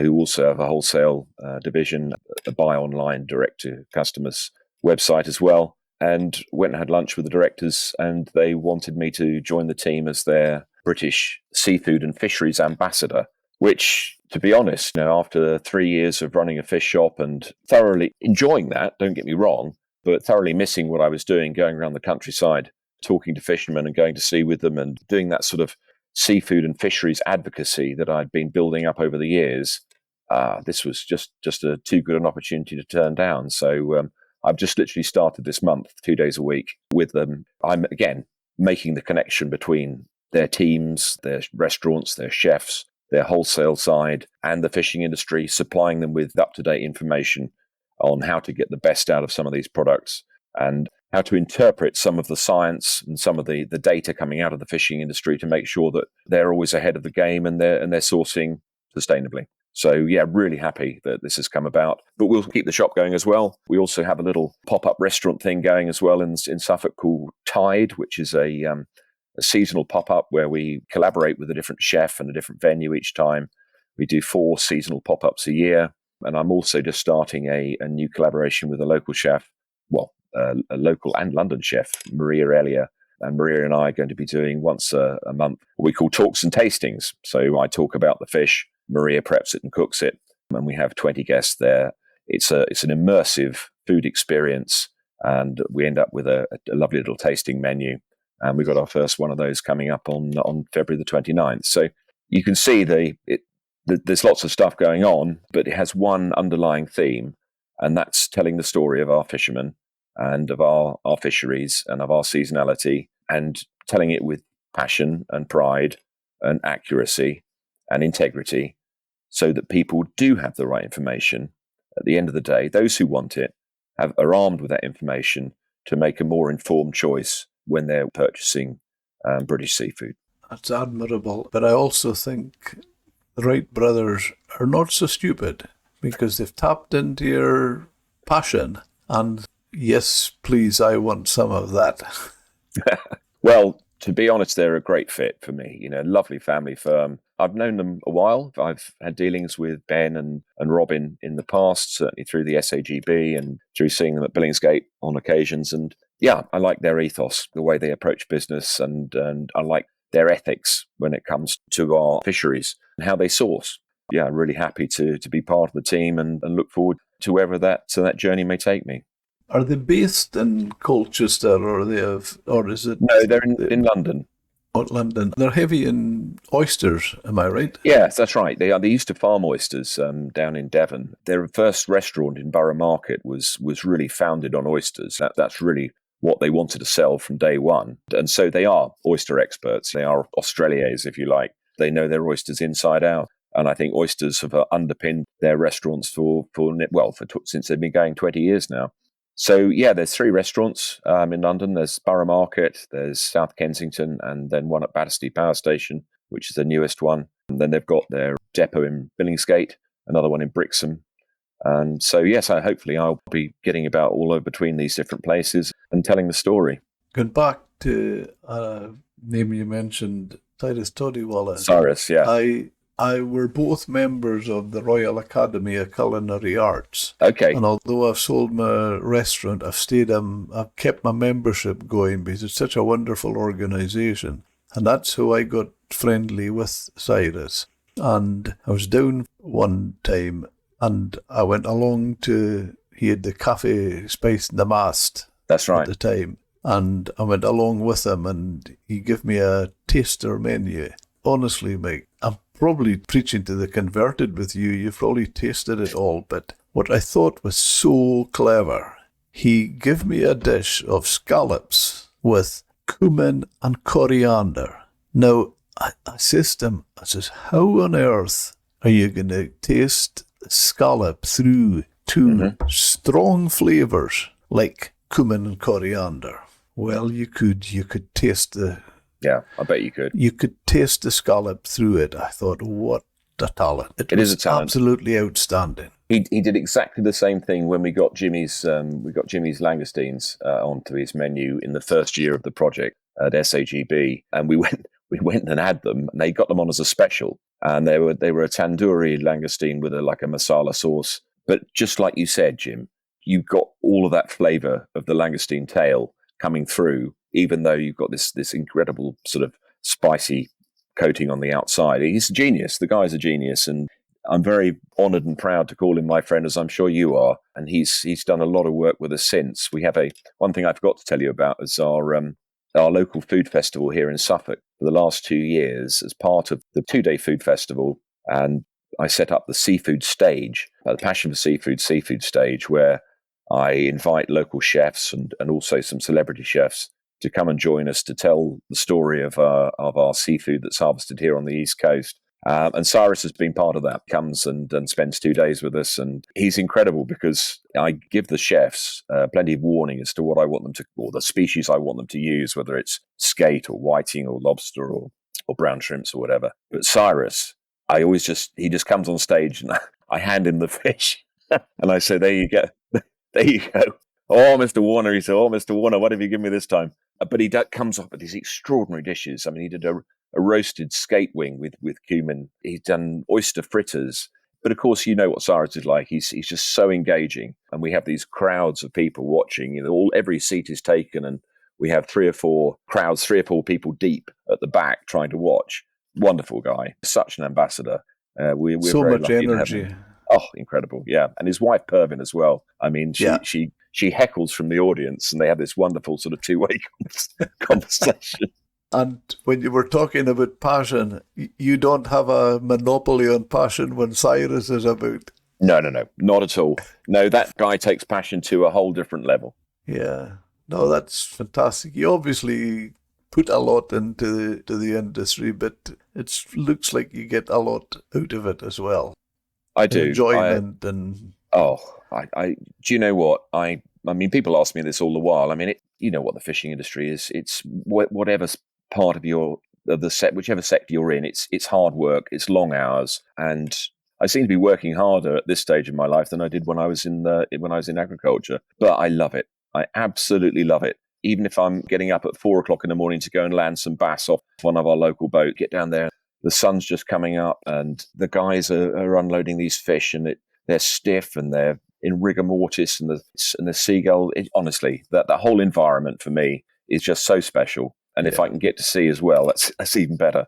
who also have a wholesale division, a buy online direct to customers website as well, and went and had lunch with the directors, and they wanted me to join the team as their British seafood and fisheries ambassador, which, to be honest, after 3 years of running a fish shop and thoroughly enjoying that, don't get me wrong, but thoroughly missing what I was doing, going around the countryside, talking to fishermen and going to sea with them and doing that sort of seafood and fisheries advocacy that I'd been building up over the years, this was just too good an opportunity to turn down. So I've just literally started this month, 2 days a week with them. I'm, again, making the connection between their teams, their restaurants, their chefs, their wholesale side, and the fishing industry, supplying them with up-to-date information on how to get the best out of some of these products and how to interpret some of the science and some of the data coming out of the fishing industry to make sure that they're always ahead of the game and they're sourcing sustainably. So, yeah, really happy that this has come about. But we'll keep the shop going as well. We also have a little pop-up restaurant thing going as well in Suffolk called Tide, which is a seasonal pop-up where we collaborate with a different chef and a different venue each time. We do 4 seasonal pop-ups a year. And I'm also just starting a new collaboration with a local chef, a local and London chef, Maria Elia. And Maria and I are going to be doing once a month what we call talks and tastings. So I talk about the fish, Maria preps it and cooks it, and we have 20 guests there. It's an immersive food experience, and we end up with a lovely little tasting menu. And we've got our first one of those coming up on February the 29th. So you can see there's lots of stuff going on, but it has one underlying theme, and that's telling the story of our fishermen and of our fisheries and of our seasonality, and telling it with passion and pride and accuracy and integrity so that people do have the right information. At the end of the day, those who want it are armed with that information to make a more informed choice when they're purchasing British seafood. That's admirable. But I also think the Wright brothers are not so stupid because they've tapped into your passion. And yes, please, I want some of that. Well, to be honest, they're a great fit for me. Lovely family firm. I've known them a while. I've had dealings with Ben and Robin in the past, certainly through the SAGB and through seeing them at Billingsgate on occasions. And yeah, I like their ethos, the way they approach business, and I like their ethics when it comes to our fisheries and how they source. Yeah, I'm really happy to be part of the team and look forward to wherever that journey may take me. Are they based in Colchester, or is it? No, they're in London. London. They're heavy in oysters, am I right? Yes, that's right. They used to farm oysters down in Devon. Their first restaurant in Borough Market was really founded on oysters. That's really what they wanted to sell from day one. And so they are oyster experts. They are Australiers, if you like. They know their oysters inside out. And I think oysters have underpinned their restaurants since they've been going 20 years now. So, yeah, there's 3 restaurants in London. There's Borough Market, there's South Kensington, and then one at Battersea Power Station, which is the newest one. And then they've got their depot in Billingsgate, another one in Brixham. And so, yes, hopefully I'll be getting about all over between these different places and telling the story. Going back to a name you mentioned, Cyrus Todiwala. Cyrus, yeah. I were both members of the Royal Academy of Culinary Arts. Okay. And although I've sold my restaurant, I've kept my membership going because it's such a wonderful organisation. And that's how I got friendly with Cyrus. And I was down one time and I went along he had the Cafe Spice in the Mast. That's right. At the time. And I went along with him and he gave me a taster menu. Honestly, Mike, I'm probably preaching to the converted with you. You've probably tasted it all. But what I thought was so clever, he gave me a dish of scallops with cumin and coriander. Now, I says to him, how on earth are you going to taste the scallop through two strong flavours like cumin and coriander? Well, you could taste the... Yeah, I bet you could. You could taste the scallop through it. I thought, what a talent. It is a talent. Absolutely outstanding. He did exactly the same thing when we got Jimmy's langoustines onto his menu in the first year of the project at SAGB, and we went and had them, and they got them on as a special, and they were a tandoori langoustine with a masala sauce. But just like you said, Jim, you got all of that flavour of the langoustine tail coming through, even though you've got this incredible sort of spicy coating on the outside. He's a genius. The guy's a genius, and I'm very honoured and proud to call him my friend, as I'm sure you are. And he's done a lot of work with us since. We have one thing I forgot to tell you about is our local food festival here in Suffolk for the last 2 years as part of the 2-day food festival. And I set up the seafood stage, the Passion for Seafood stage, where I invite local chefs and also some celebrity chefs to come and join us to tell the story of our seafood that's harvested here on the East Coast. And Cyrus has been part of that, comes and spends 2 days with us. And he's incredible because I give the chefs plenty of warning as to what I want them to, or the species I want them to use, whether it's skate or whiting or lobster or brown shrimps or whatever. But Cyrus, he just comes on stage and I hand him the fish and I say, there you go. There you go. Oh, Mr. Warner, he said, oh, Mr. Warner, what have you given me this time? But he comes up with these extraordinary dishes. I mean, he did a roasted skate wing with cumin. He's done oyster fritters. But of course, you know what Cyrus is like. He's just so engaging. And we have these crowds of people watching. Every seat is taken, and we have 3 or 4 people deep at the back trying to watch. Wonderful guy. Such an ambassador. We're so very much lucky energy. To have him. Oh, incredible. Yeah. And his wife, Pervin, as well. I mean, she heckles from the audience, and they have this wonderful sort of two-way conversation. And when you were talking about passion, you don't have a monopoly on passion when Cyrus is about. No, not at all. No, that guy takes passion to a whole different level. Yeah. No, that's fantastic. You obviously put a lot into the industry, but it looks like you get a lot out of it as well. I do. Enjoyment do you know what? I mean, people ask me this all the while. I mean, you know what the fishing industry is. It's whatever part of whichever sector you're in. It's hard work. It's long hours, and I seem to be working harder at this stage of my life than I did when I was in agriculture. But I love it. I absolutely love it. Even if I'm getting up at 4 o'clock in the morning to go and land some bass off one of our local boats, get down there. The sun's just coming up, and the guys are unloading these fish, and they're stiff and they're in rigor mortis, and the seagull. Honestly, that whole environment for me is just so special. And if I can get to sea as well, that's even better.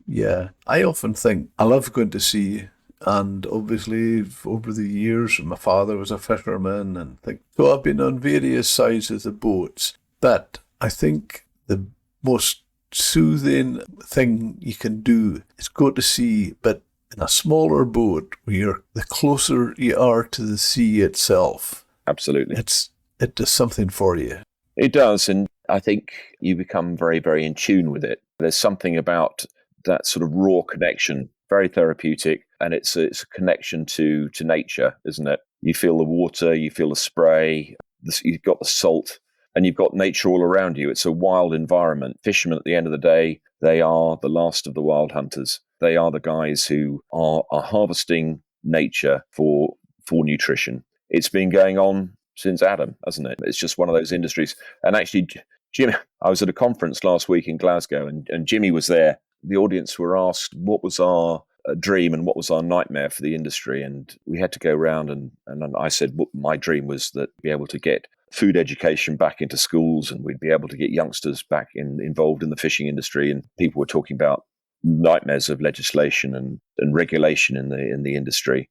Yeah, I often think I love going to sea, and obviously over the years, my father was a fisherman, and so I've been on various sizes of boats. But I think the most soothing thing you can do is go to sea, but in a smaller boat, where the closer you are to the sea itself, Absolutely, it does something for you. it does, and I think you become very, very in tune with it. There's something about that sort of raw connection, very therapeutic, and it's a connection to nature, isn't it? You feel the water, you feel the spray, you've got the salt, and you've got nature all around you. It's a wild environment. Fishermen, at the end of the day, they are the last of the wild hunters. They are the guys who are harvesting nature for nutrition. It's been going on since Adam, hasn't it? It's just one of those industries. And actually, Jim, I was at a conference last week in Glasgow, and Jimmy was there. The audience were asked what was our dream and what was our nightmare for the industry. And we had to go around, and I said my dream was that be able to get food education back into schools, and we'd be able to get youngsters back involved in the fishing industry. And people were talking about nightmares of legislation and regulation in the industry.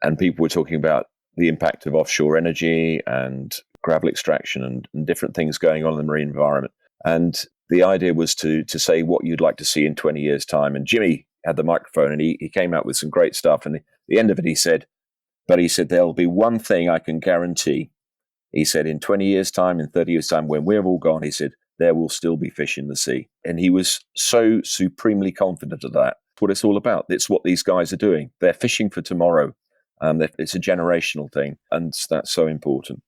And people were talking about the impact of offshore energy and gravel extraction and different things going on in the marine environment. And the idea was to say what you'd like to see in 20 years' time. And Jimmy had the microphone, and he came out with some great stuff. And at the end of it, he said, there'll be one thing I can guarantee. He said, in 20 years' time, in 30 years' time, when we're all gone, he said, there will still be fish in the sea. And he was so supremely confident of that. That's what it's all about. It's what these guys are doing. They're fishing for tomorrow. It's a generational thing, and that's so important.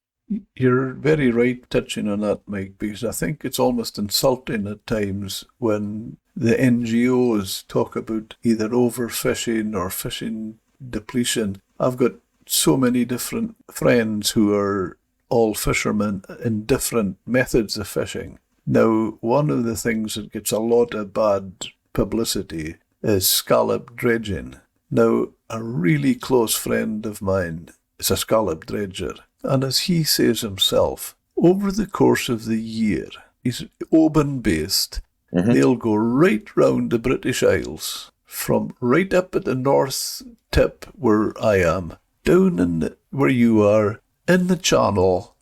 You're very right touching on that, Mike, because I think it's almost insulting at times when the NGOs talk about either overfishing or fishing depletion. I've got so many different friends who are all fishermen in different methods of fishing. Now, one of the things that gets a lot of bad publicity is scallop dredging. Now, a really close friend of mine is a scallop dredger. And as he says himself, over the course of the year, he's Oban-based, they'll go right round the British Isles, from right up at the north tip where I am, down where you are, in the Channel,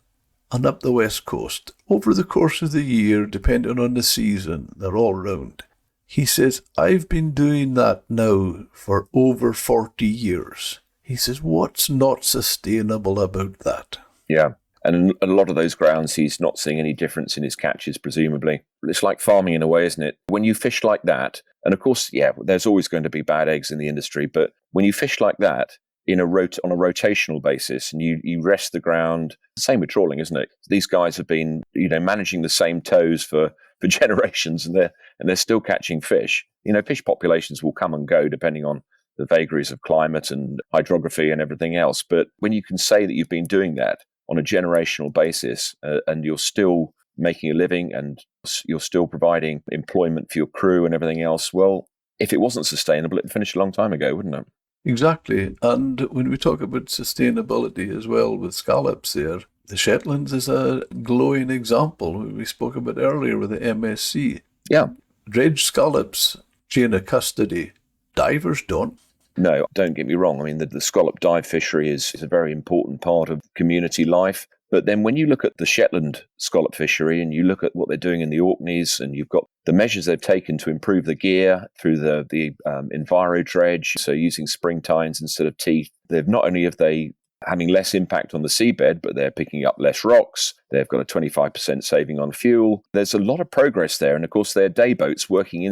and up the west coast. Over the course of the year, depending on the season, they're all round. He says, I've been doing that now for over 40 years. He says, what's not sustainable about that? Yeah. And in a lot of those grounds, he's not seeing any difference in his catches, presumably. It's like farming in a way, isn't it? When you fish like that, and of course, yeah, there's always going to be bad eggs in the industry, but when you fish like that on a rotational basis, and you rest the ground, same with trawling, isn't it? These guys have been, managing the same tows for generations, and they're still catching fish. Fish populations will come and go depending on the vagaries of climate and hydrography and everything else. But when you can say that you've been doing that on a generational basis, and you're still making a living and you're still providing employment for your crew and everything else, well, if it wasn't sustainable, it'd finished a long time ago, wouldn't it? Exactly. And when we talk about sustainability as well with scallops there, the Shetlands is a glowing example. We spoke about earlier with the MSC. Yeah. Dredged scallops, chain of custody. Divers don't. No, don't get me wrong. I mean, the scallop dive fishery is a very important part of community life. But then when you look at the Shetland scallop fishery and you look at what they're doing in the Orkneys, and you've got the measures they've taken to improve the gear through the Enviro dredge, so using spring tines instead of teeth, not only have they having less impact on the seabed, but they're picking up less rocks. They've got a 25% saving on fuel. There's a lot of progress there. And of course, they're day boats working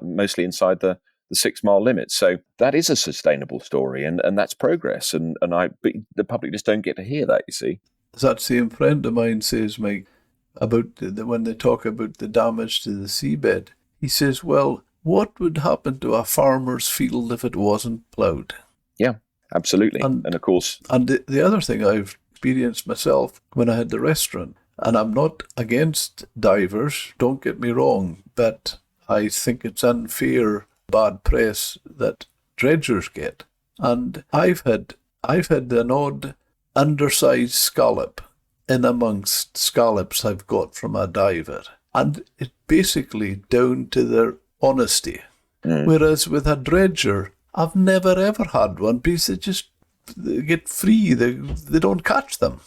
mostly inside the 6 mile limit. So that is a sustainable story, and that's progress. But the public just don't get to hear that, you see. That same friend of mine says, Mike, about when they talk about the damage to the seabed, he says, well, what would happen to a farmer's field if it wasn't ploughed? Yeah, absolutely. And of course... And the other thing I've experienced myself when I had the restaurant, and I'm not against divers, don't get me wrong, but I think it's unfair bad press that dredgers get. And I've had an odd undersized scallop in amongst scallops I've got from a diver. And it's basically down to their honesty. Whereas with a dredger, I've never ever had one because they get free. They don't catch them.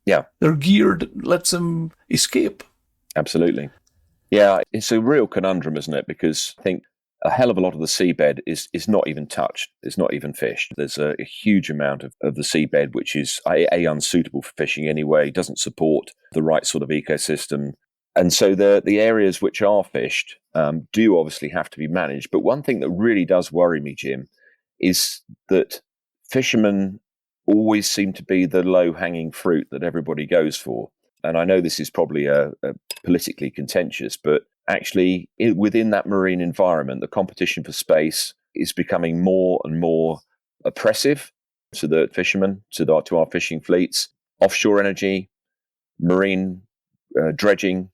Yeah. They're geared, lets them escape. Absolutely. Yeah, it's a real conundrum, isn't it? Because I think a hell of a lot of the seabed is not even touched. It's not even fished. There's a huge amount of the seabed which is unsuitable for fishing anyway, doesn't support the right sort of ecosystem. And so the areas which are fished do obviously have to be managed. But one thing that really does worry me, Jim, is that fishermen always seem to be the low-hanging fruit that everybody goes for. And I know this is probably a politically contentious, but actually within that marine environment, the competition for space is becoming more and more oppressive to the fishermen, to our fishing fleets. Offshore energy, marine dredging,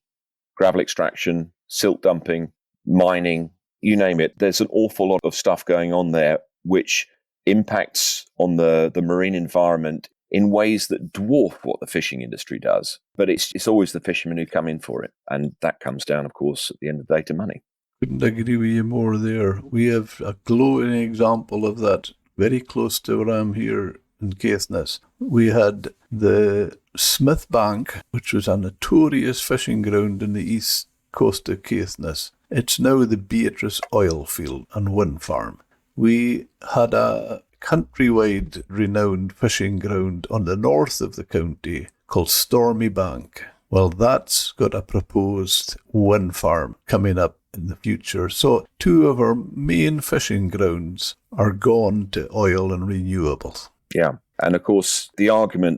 gravel extraction, silt dumping, mining, you name it. There's an awful lot of stuff going on there which impacts on the marine environment in ways that dwarf what the fishing industry does. But it's always the fishermen who come in for it. And that comes down, of course, at the end of the day to money. Couldn't agree with you more there. We have a glowing example of that very close to where I'm here in Caithness. We had the Smith Bank, which was a notorious fishing ground in the east coast of Caithness. It's now the Beatrice oil field and wind farm. We had a countrywide renowned fishing ground on the north of the county called Stormy Bank. Well, that's got a proposed wind farm coming up in the future. So 2 of our main fishing grounds are gone to oil and renewables. Yeah. And of course, the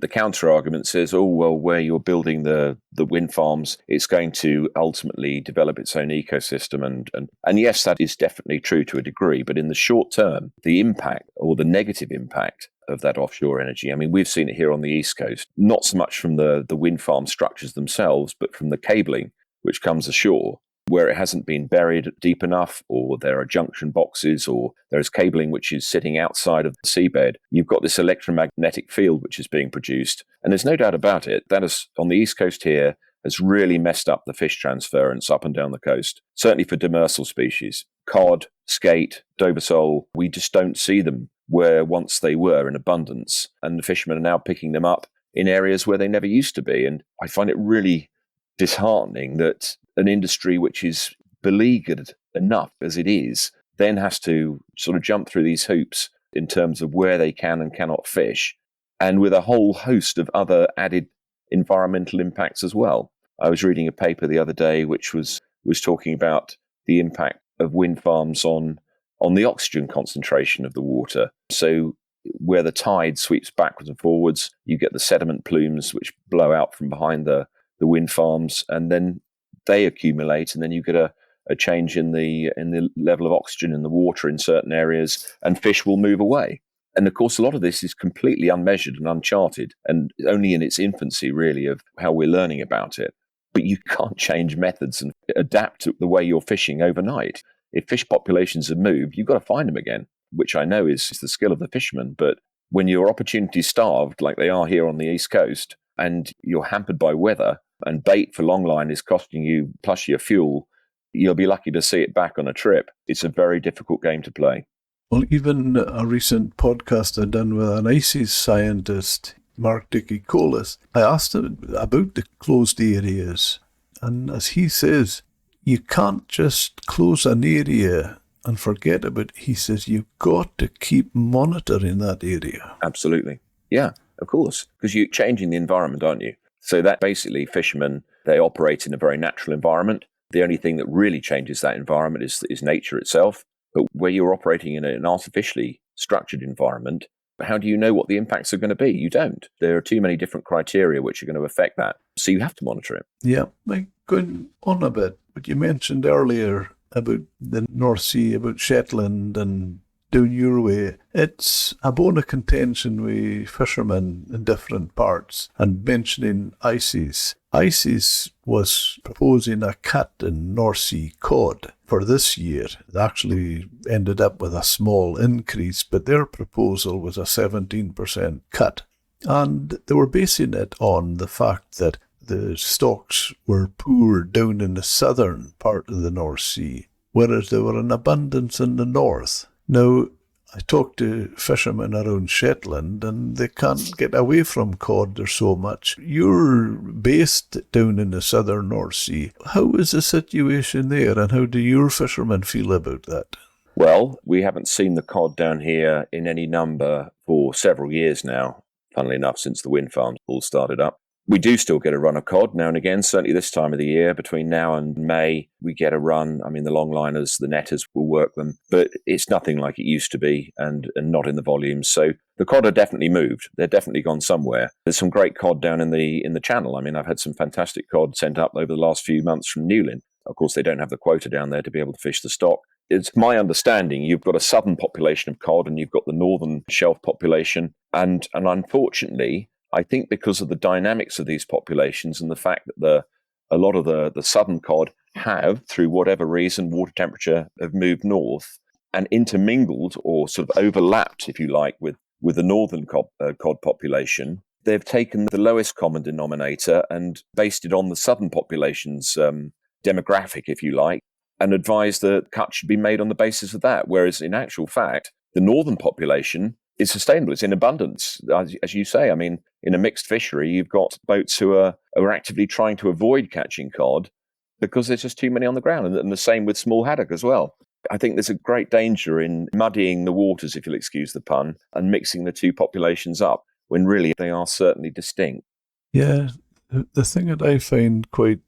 counter argument says, oh, well, where you're building the wind farms, it's going to ultimately develop its own ecosystem. And yes, that is definitely true to a degree. But in the short term, the impact or the negative impact of that offshore energy, I mean, we've seen it here on the East Coast, not so much from the wind farm structures themselves, but from the cabling which comes ashore, where it hasn't been buried deep enough, or there are junction boxes, or there's cabling which is sitting outside of the seabed. You've got this electromagnetic field which is being produced. And there's no doubt about it, that is, on the East Coast here, has really messed up the fish transference up and down the coast, certainly for demersal species. Cod, skate, Dover sole, we just don't see them where once they were in abundance. And the fishermen are now picking them up in areas where they never used to be. And I find it really disheartening that an industry which is beleaguered enough as it is then has to sort of jump through these hoops in terms of where they can and cannot fish, and with a whole host of other added environmental impacts as well. I was reading a paper the other day which was talking about the impact of wind farms on the oxygen concentration of the water. So where the tide sweeps backwards and forwards, you get the sediment plumes which blow out from behind the wind farms, and then they accumulate, and then you get a change in the level of oxygen in the water in certain areas, and fish will move away. And of course, a lot of this is completely unmeasured and uncharted, and only in its infancy, really, of how we're learning about it. But you can't change methods and adapt to the way you're fishing overnight. If fish populations have moved, you've got to find them again, which I know is the skill of the fisherman. But when you're opportunity starved, like they are here on the East Coast, and you're hampered by weather, and bait for longline is costing you, plus your fuel, you'll be lucky to see it back on a trip. It's a very difficult game to play. Well, even a recent podcast I done with an ICES scientist, Mark Dickey-Colas, I asked him about the closed areas. And as he says, you can't just close an area and forget about it. He says you've got to keep monitoring that area. Absolutely. Yeah, of course. Because you're changing the environment, aren't you? So that basically fishermen, they operate in a very natural environment. The only thing that really changes that environment is nature itself. But where you're operating in an artificially structured environment, how do you know what the impacts are going to be? You don't. There are too many different criteria which are going to affect that. So you have to monitor it. Yeah, like going on a bit, what you mentioned earlier about the North Sea, about Shetland and down your way, it's a bone of contention with fishermen in different parts. And mentioning ICES, ICES was proposing a cut in North Sea cod for this year. It actually ended up with a small increase, but their proposal was a 17% cut. And they were basing it on the fact that the stocks were poor down in the southern part of the North Sea, whereas they were in abundance in the north. Now, I talked to fishermen around Shetland, and they can't get away from cod. There's so much. You're based down in the southern North Sea. How is the situation there, and how do your fishermen feel about that? Well, we haven't seen the cod down here in any number for several years now, funnily enough, since the wind farms all started up. We do still get a run of cod now and again, certainly this time of the year. Between now and May, we get a run. I mean, the longliners, the netters will work them, but it's nothing like it used to be and not in the volumes. So the cod are definitely moved. They're definitely gone somewhere. There's some great cod down in the channel. I mean, I've had some fantastic cod sent up over the last few months from Newlyn. Of course, they don't have the quota down there to be able to fish the stock. It's my understanding you've got a southern population of cod and you've got the northern shelf population. And unfortunately, I think because of the dynamics of these populations and the fact that a lot of the southern cod have, through whatever reason, water temperature, have moved north and intermingled or sort of overlapped, if you like, with the northern cod population, they've taken the lowest common denominator and based it on the southern population's demographic, if you like, and advised that cuts should be made on the basis of that. Whereas in actual fact, the northern population is sustainable. It's in abundance, as you say. I mean, in a mixed fishery, you've got boats who are actively trying to avoid catching cod because there's just too many on the ground. And the same with small haddock as well. I think there's a great danger in muddying the waters, if you'll excuse the pun, and mixing the two populations up when really they are certainly distinct. Yeah, the thing that I find quite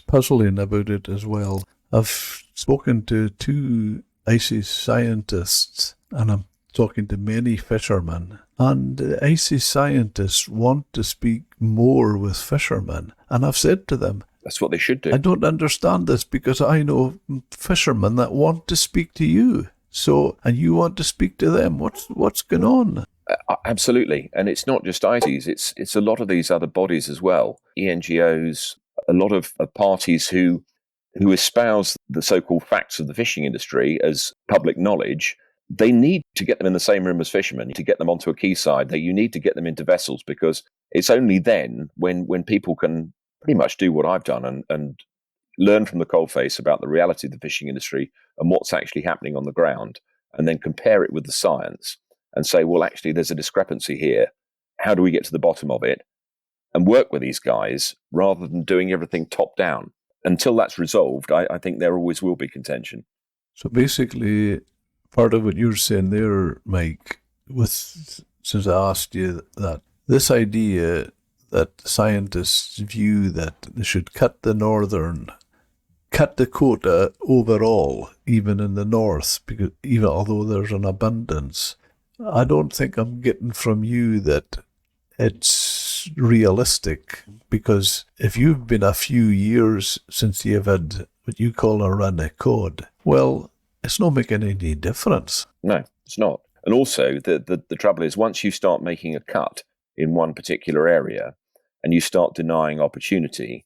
puzzling about it as well, I've spoken to two ICES scientists, and I'm talking to many fishermen, and the ICES scientists want to speak more with fishermen. And I've said to them, that's what they should do. I don't understand this because I know fishermen that want to speak to you. So, and you want to speak to them. What's going on? Absolutely. And it's not just ICES, it's a lot of these other bodies as well. ENGOs, a lot of parties who espouse the so-called facts of the fishing industry as public knowledge. They need to get them in the same room as fishermen, to get them onto a quayside. You need to get them into vessels because it's only then when people can pretty much do what I've done and learn from the coalface about the reality of the fishing industry and what's actually happening on the ground, and then compare it with the science and say, well, actually, there's a discrepancy here. How do we get to the bottom of it? And work with these guys rather than doing everything top down. Until that's resolved, I think there always will be contention. So basically, part of what you're saying there, Mike, since I asked you that, this idea that scientists view that they should cut the quota overall, even in the north, because even although there's an abundance, I don't think I'm getting from you that it's realistic, because if you've been a few years since you've had what you call a run of cod, well, it's not making any difference. No, it's not. And also, the trouble is, once you start making a cut in one particular area and you start denying opportunity,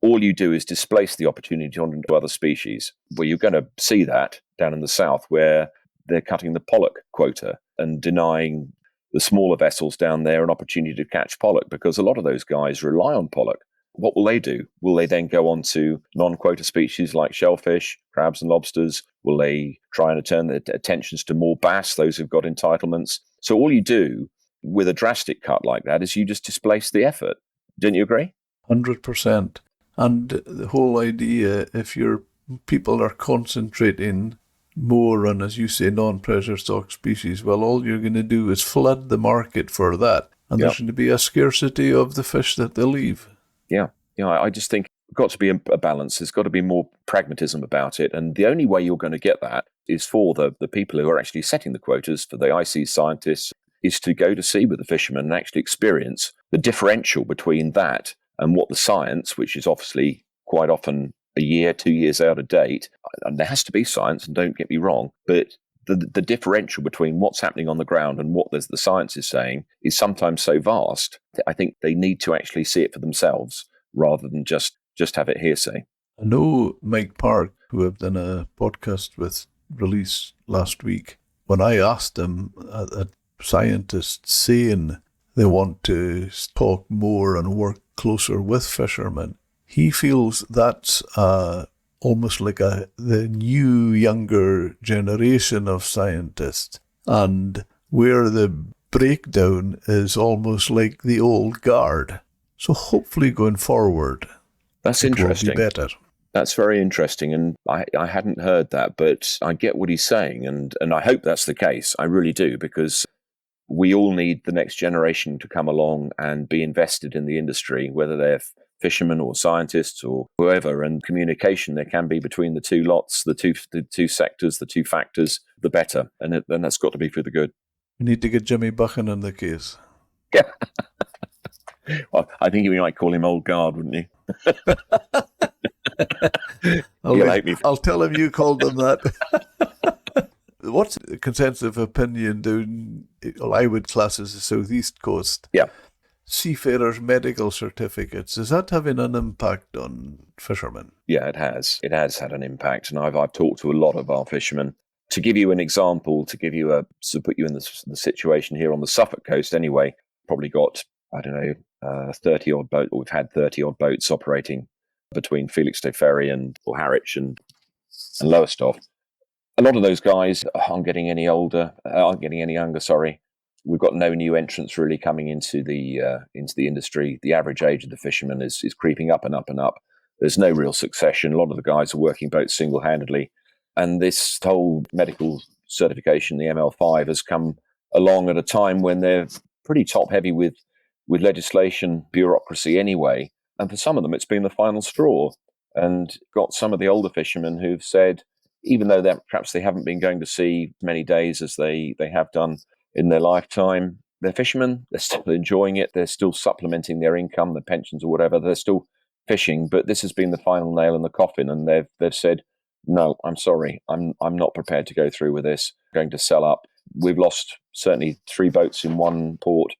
all you do is displace the opportunity onto other species. Well, you're going to see that down in the south where they're cutting the pollock quota and denying the smaller vessels down there an opportunity to catch pollock, because a lot of those guys rely on pollock. What will they do? Will they then go on to non-quota species like shellfish, crabs and lobsters? Will they try and turn their attentions to more bass, those who've got entitlements? So all you do with a drastic cut like that is you just displace the effort. Don't you agree? 100%. And the whole idea, if your people are concentrating more on, as you say, non-pressure stock species, well, all you're going to do is flood the market for that. And there's going to be a scarcity of the fish that they leave. Yeah. I just think there's got to be a balance. There's got to be more pragmatism about it. And the only way you're going to get that is for the people who are actually setting the quotas, for the IC scientists, is to go to sea with the fishermen and actually experience the differential between that and what the science, which is obviously quite often a year, 2 years out of date, and there has to be science, and don't get me wrong, but the differential between what's happening on the ground and what the science is saying is sometimes so vast. I think they need to actually see it for themselves rather than just have it hearsay. I know Mike Park, who I've done a podcast with, released last week, when I asked him, scientists saying they want to talk more and work closer with fishermen. He feels that's almost like the new, younger generation of scientists, and where the breakdown is almost like the old guard. So hopefully going forward, That's it interesting. will be better. That's very interesting, and I hadn't heard that, but I get what he's saying, and I hope that's the case. I really do, because we all need the next generation to come along and be invested in the industry, whether they're fishermen or scientists or whoever, and communication there can be between the two lots, the two sectors, the two factors, the better, and that's got to be for the good. We need to get Jimmy Buchan in the case. Yeah. Well, I think you might call him old guard, wouldn't you? I'll tell him you called him that. What's the consensus of opinion down, well, I would class as the southeast coast? Yeah. Seafarers' medical certificates, is that having an impact on fishermen? Yeah, it has. It has had an impact, and I've talked to a lot of our fishermen. To give you an example, to put you in the situation here on the Suffolk coast anyway, probably got, 30 odd boats, or we've had 30 odd boats operating between Felixstowe Ferry and Harwich and Lowestoft. A lot of those guys aren't getting any younger. Sorry, we've got no new entrants really coming into the industry. The average age of the fishermen is creeping up and up and up. There's no real succession. A lot of the guys are working boats single-handedly, and this whole medical certification, the ML5, has come along at a time when they're pretty top-heavy with legislation, bureaucracy anyway. And for some of them, it's been the final straw. And got some of the older fishermen who've said, even though perhaps they haven't been going to sea many days as they have done in their lifetime, they're fishermen, they're still enjoying it, they're still supplementing their income, their pensions or whatever, they're still fishing. But this has been the final nail in the coffin, and they've said, no, I'm sorry, I'm not prepared to go through with this, I'm going to sell up. We've lost certainly 3 boats in one port,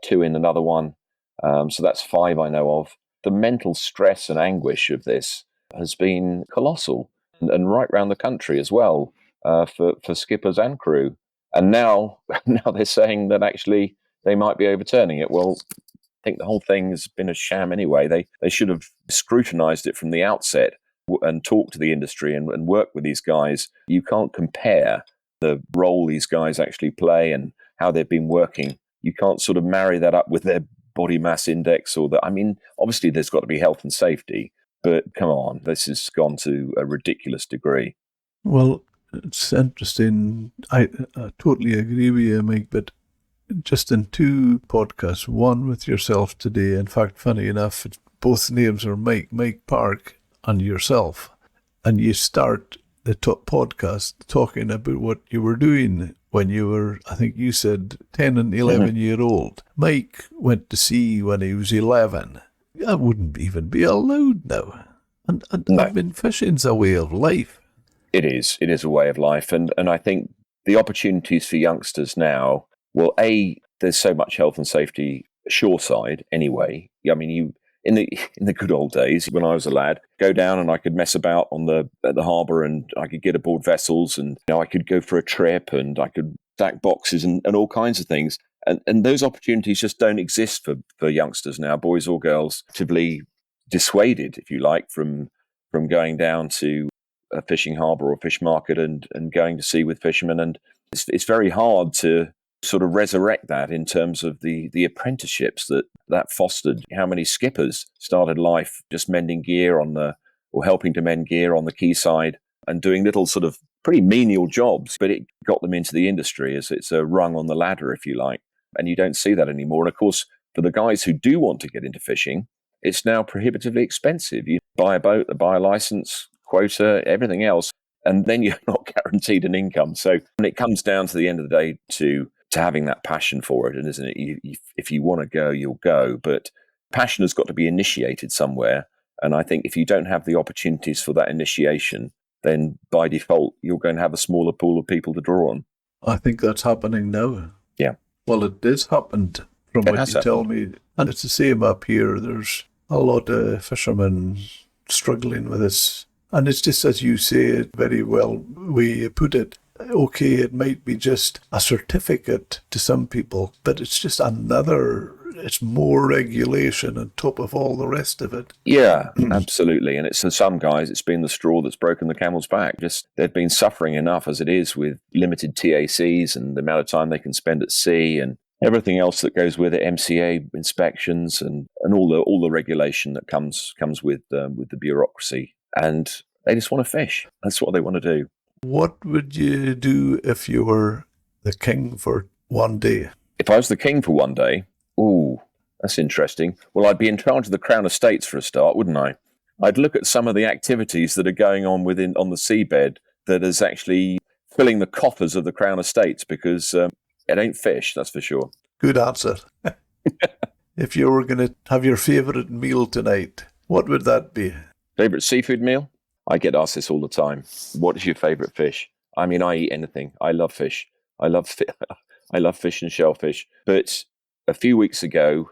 2 in another one. So that's 5 I know of. The mental stress and anguish of this has been colossal, and right around the country as well, for skippers and crew. And now they're saying that actually they might be overturning it. Well, I think the whole thing has been a sham anyway. They should have scrutinized it from the outset and talked to the industry and worked with these guys. You can't compare the role these guys actually play and how they've been working. You can't sort of marry that up with their body mass index obviously there's got to be health and safety, but come on, this has gone to a ridiculous degree. Well, it's interesting. I totally agree with you, Mike, but just in 2 podcasts, one with yourself today, in fact, funny enough, both names are Mike Park and yourself, and you start the top podcast talking about what you were doing when you were, I think you said, 10 and 11 year old. Mike went to sea when he was 11. That wouldn't even be allowed now. And No. I mean, fishing's a way of life. It is a way of life. And I think the opportunities for youngsters now, well, there's so much health and safety shoreside anyway. I mean, you in the good old days when I was a lad, go down and I could mess about at the harbour, and I could get aboard vessels, and I could go for a trip, and I could stack boxes and all kinds of things. And those opportunities just don't exist for youngsters now, boys or girls, actively dissuaded, if you like, from going down to a fishing harbour or fish market and going to sea with fishermen. And it's very hard to sort of resurrect that in terms of the apprenticeships that fostered. How many skippers started life just mending gear or helping to mend gear on the quayside and doing little sort of pretty menial jobs, but it got them into the industry as it's a rung on the ladder, if you like. And you don't see that anymore. And of course, for the guys who do want to get into fishing, it's now prohibitively expensive. You buy a boat, buy a license, quota, everything else, and then you're not guaranteed an income. So when it comes down to the end of the day to having that passion for it, and isn't it? If you want to go, you'll go. But passion has got to be initiated somewhere. And I think if you don't have the opportunities for that initiation, then by default, you're going to have a smaller pool of people to draw on. I think that's happening now. Yeah. Well, it is happened from what you tell me. And it's the same up here. There's a lot of fishermen struggling with this. And it's just as you say it very well, we put it. Okay, it might be just a certificate to some people, but it's just another it's more regulation on top of all the rest of it. Yeah, absolutely. And it's for some guys, it's been the straw that's broken the camel's back. Just they've been suffering enough as it is with limited TACs and the amount of time they can spend at sea and everything else that goes with it, MCA inspections and all the regulation that comes with the bureaucracy. And they just want to fish. That's what they want to do. What would you do if you were the king for one day? If I was the king for one day, ooh, that's interesting. Well, I'd be in charge of the Crown Estates for a start, wouldn't I? I'd look at some of the activities that are going on on the seabed that is actually filling the coffers of the Crown Estates, because it ain't fish, that's for sure. Good answer. If you were going to have your favourite meal tonight, what would that be? Favourite seafood meal? I get asked this all the time. What is your favourite fish? I mean, I eat anything. I love fish. I love fish and shellfish. But a few weeks ago,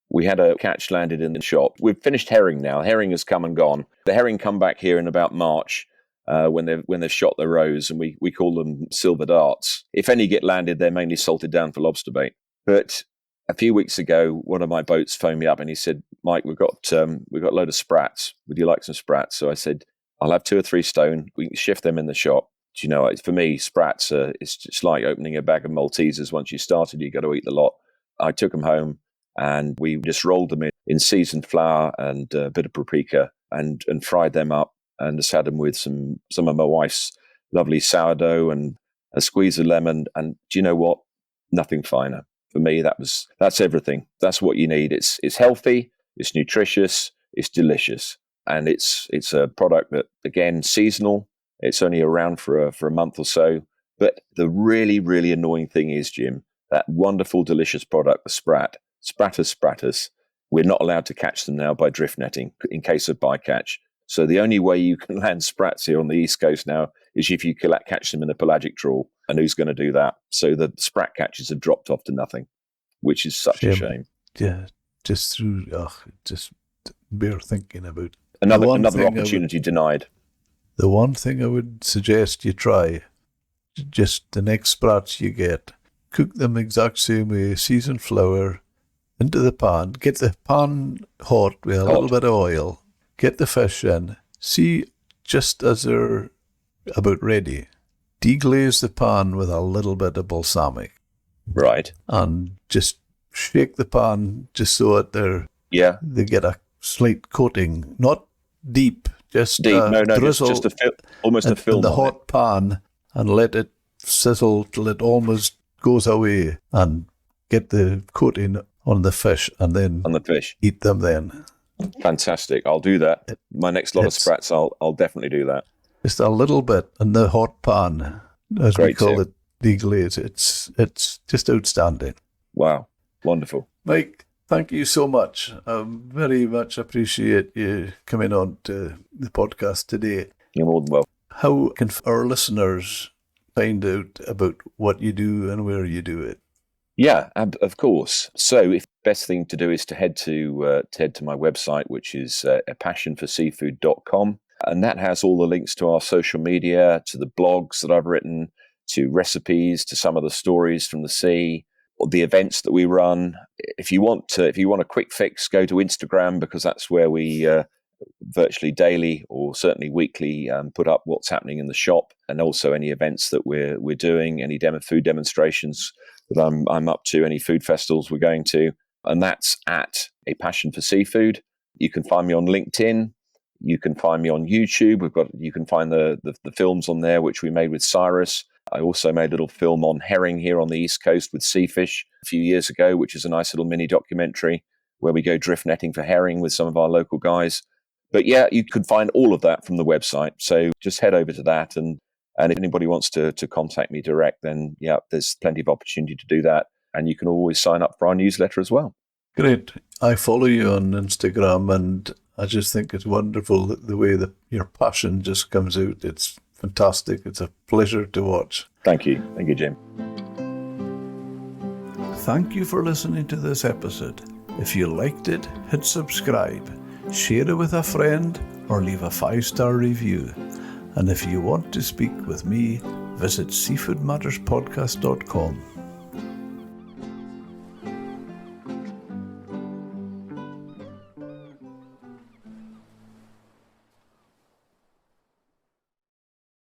we had a catch landed in the shop. We've finished herring now. Herring has come and gone. The herring come back here in about March when they've shot their roes, and we call them silver darts. If any get landed, they're mainly salted down for lobster bait. But a few weeks ago, one of my boats phoned me up and he said, "Mike, we've got a load of sprats. Would you like some sprats?" So I said, "I'll have 2 or 3 stone. We can shift them in the shop." Do you know, for me, sprats, it's just like opening a bag of Maltesers. Once you started, you got to eat the lot. I took them home and we just rolled them in seasoned flour and a bit of paprika and fried them up and just had them with some of my wife's lovely sourdough and a squeeze of lemon. And do you know what? Nothing finer. For me, that's everything. That's what you need. It's healthy, it's nutritious, it's delicious. And it's a product that, again, seasonal. It's only around for a month or so. But the really, really annoying thing is, Jim, that wonderful, delicious product, the Spratus, we're not allowed to catch them now by drift netting in case of bycatch. So the only way you can land sprats here on the East Coast now is if you catch them in a pelagic trawl. And who's going to do that? So the sprat catches have dropped off to nothing, which is such a shame. Yeah, just bear thinking about. Another opportunity denied. The one thing I would suggest you try, just the next sprats you get, cook them exact same way, seasoned flour into the pan, get the pan hot with a little bit of oil, get the fish in, see just as they're about ready, deglaze the pan with a little bit of balsamic. Right. And just shake the pan just so that they get a slight coating, not deep, just drizzle, just almost a film in the hot pan, and let it sizzle till it almost goes away, and get the coating on the fish, and then eat them then. Fantastic. I'll do that. My next lot of sprats, I'll definitely do that. Just a little bit in the hot pan, as we call it, deglaze. It's just outstanding. Wow. Wonderful. Mike, thank you so much. I very much appreciate you coming on to the podcast today. You're more than welcome. How can our listeners find out about what you do and where you do it? Yeah, of course. So the best thing to do is to head to my website, which is apassionforseafood.com. And that has all the links to our social media, to the blogs that I've written, to recipes, to some of the stories from the sea, or the events that we run. If you want a quick fix, go to Instagram, because that's where we virtually daily or certainly weekly put up what's happening in the shop, and also any events that we're doing, any food demonstrations that I'm up to, any food festivals we're going to. And that's at A Passion for Seafood. You can find me on LinkedIn. You can find me on YouTube. You can find the films on there, which we made with Cyrus. I also made a little film on herring here on the East Coast with Seafish a few years ago, which is a nice little mini documentary where we go drift netting for herring with some of our local guys. But yeah, you could find all of that from the website. So just head over to that. And if anybody wants to contact me direct, then yeah, there's plenty of opportunity to do that. And you can always sign up for our newsletter as well. Great. I follow you on Instagram, and I just think it's wonderful the way that your passion just comes out. It's fantastic. It's a pleasure to watch. Thank you. Thank you, Jim. Thank you for listening to this episode. If you liked it, hit subscribe, share it with a friend, or leave a 5-star review. And if you want to speak with me, visit seafoodmatterspodcast.com.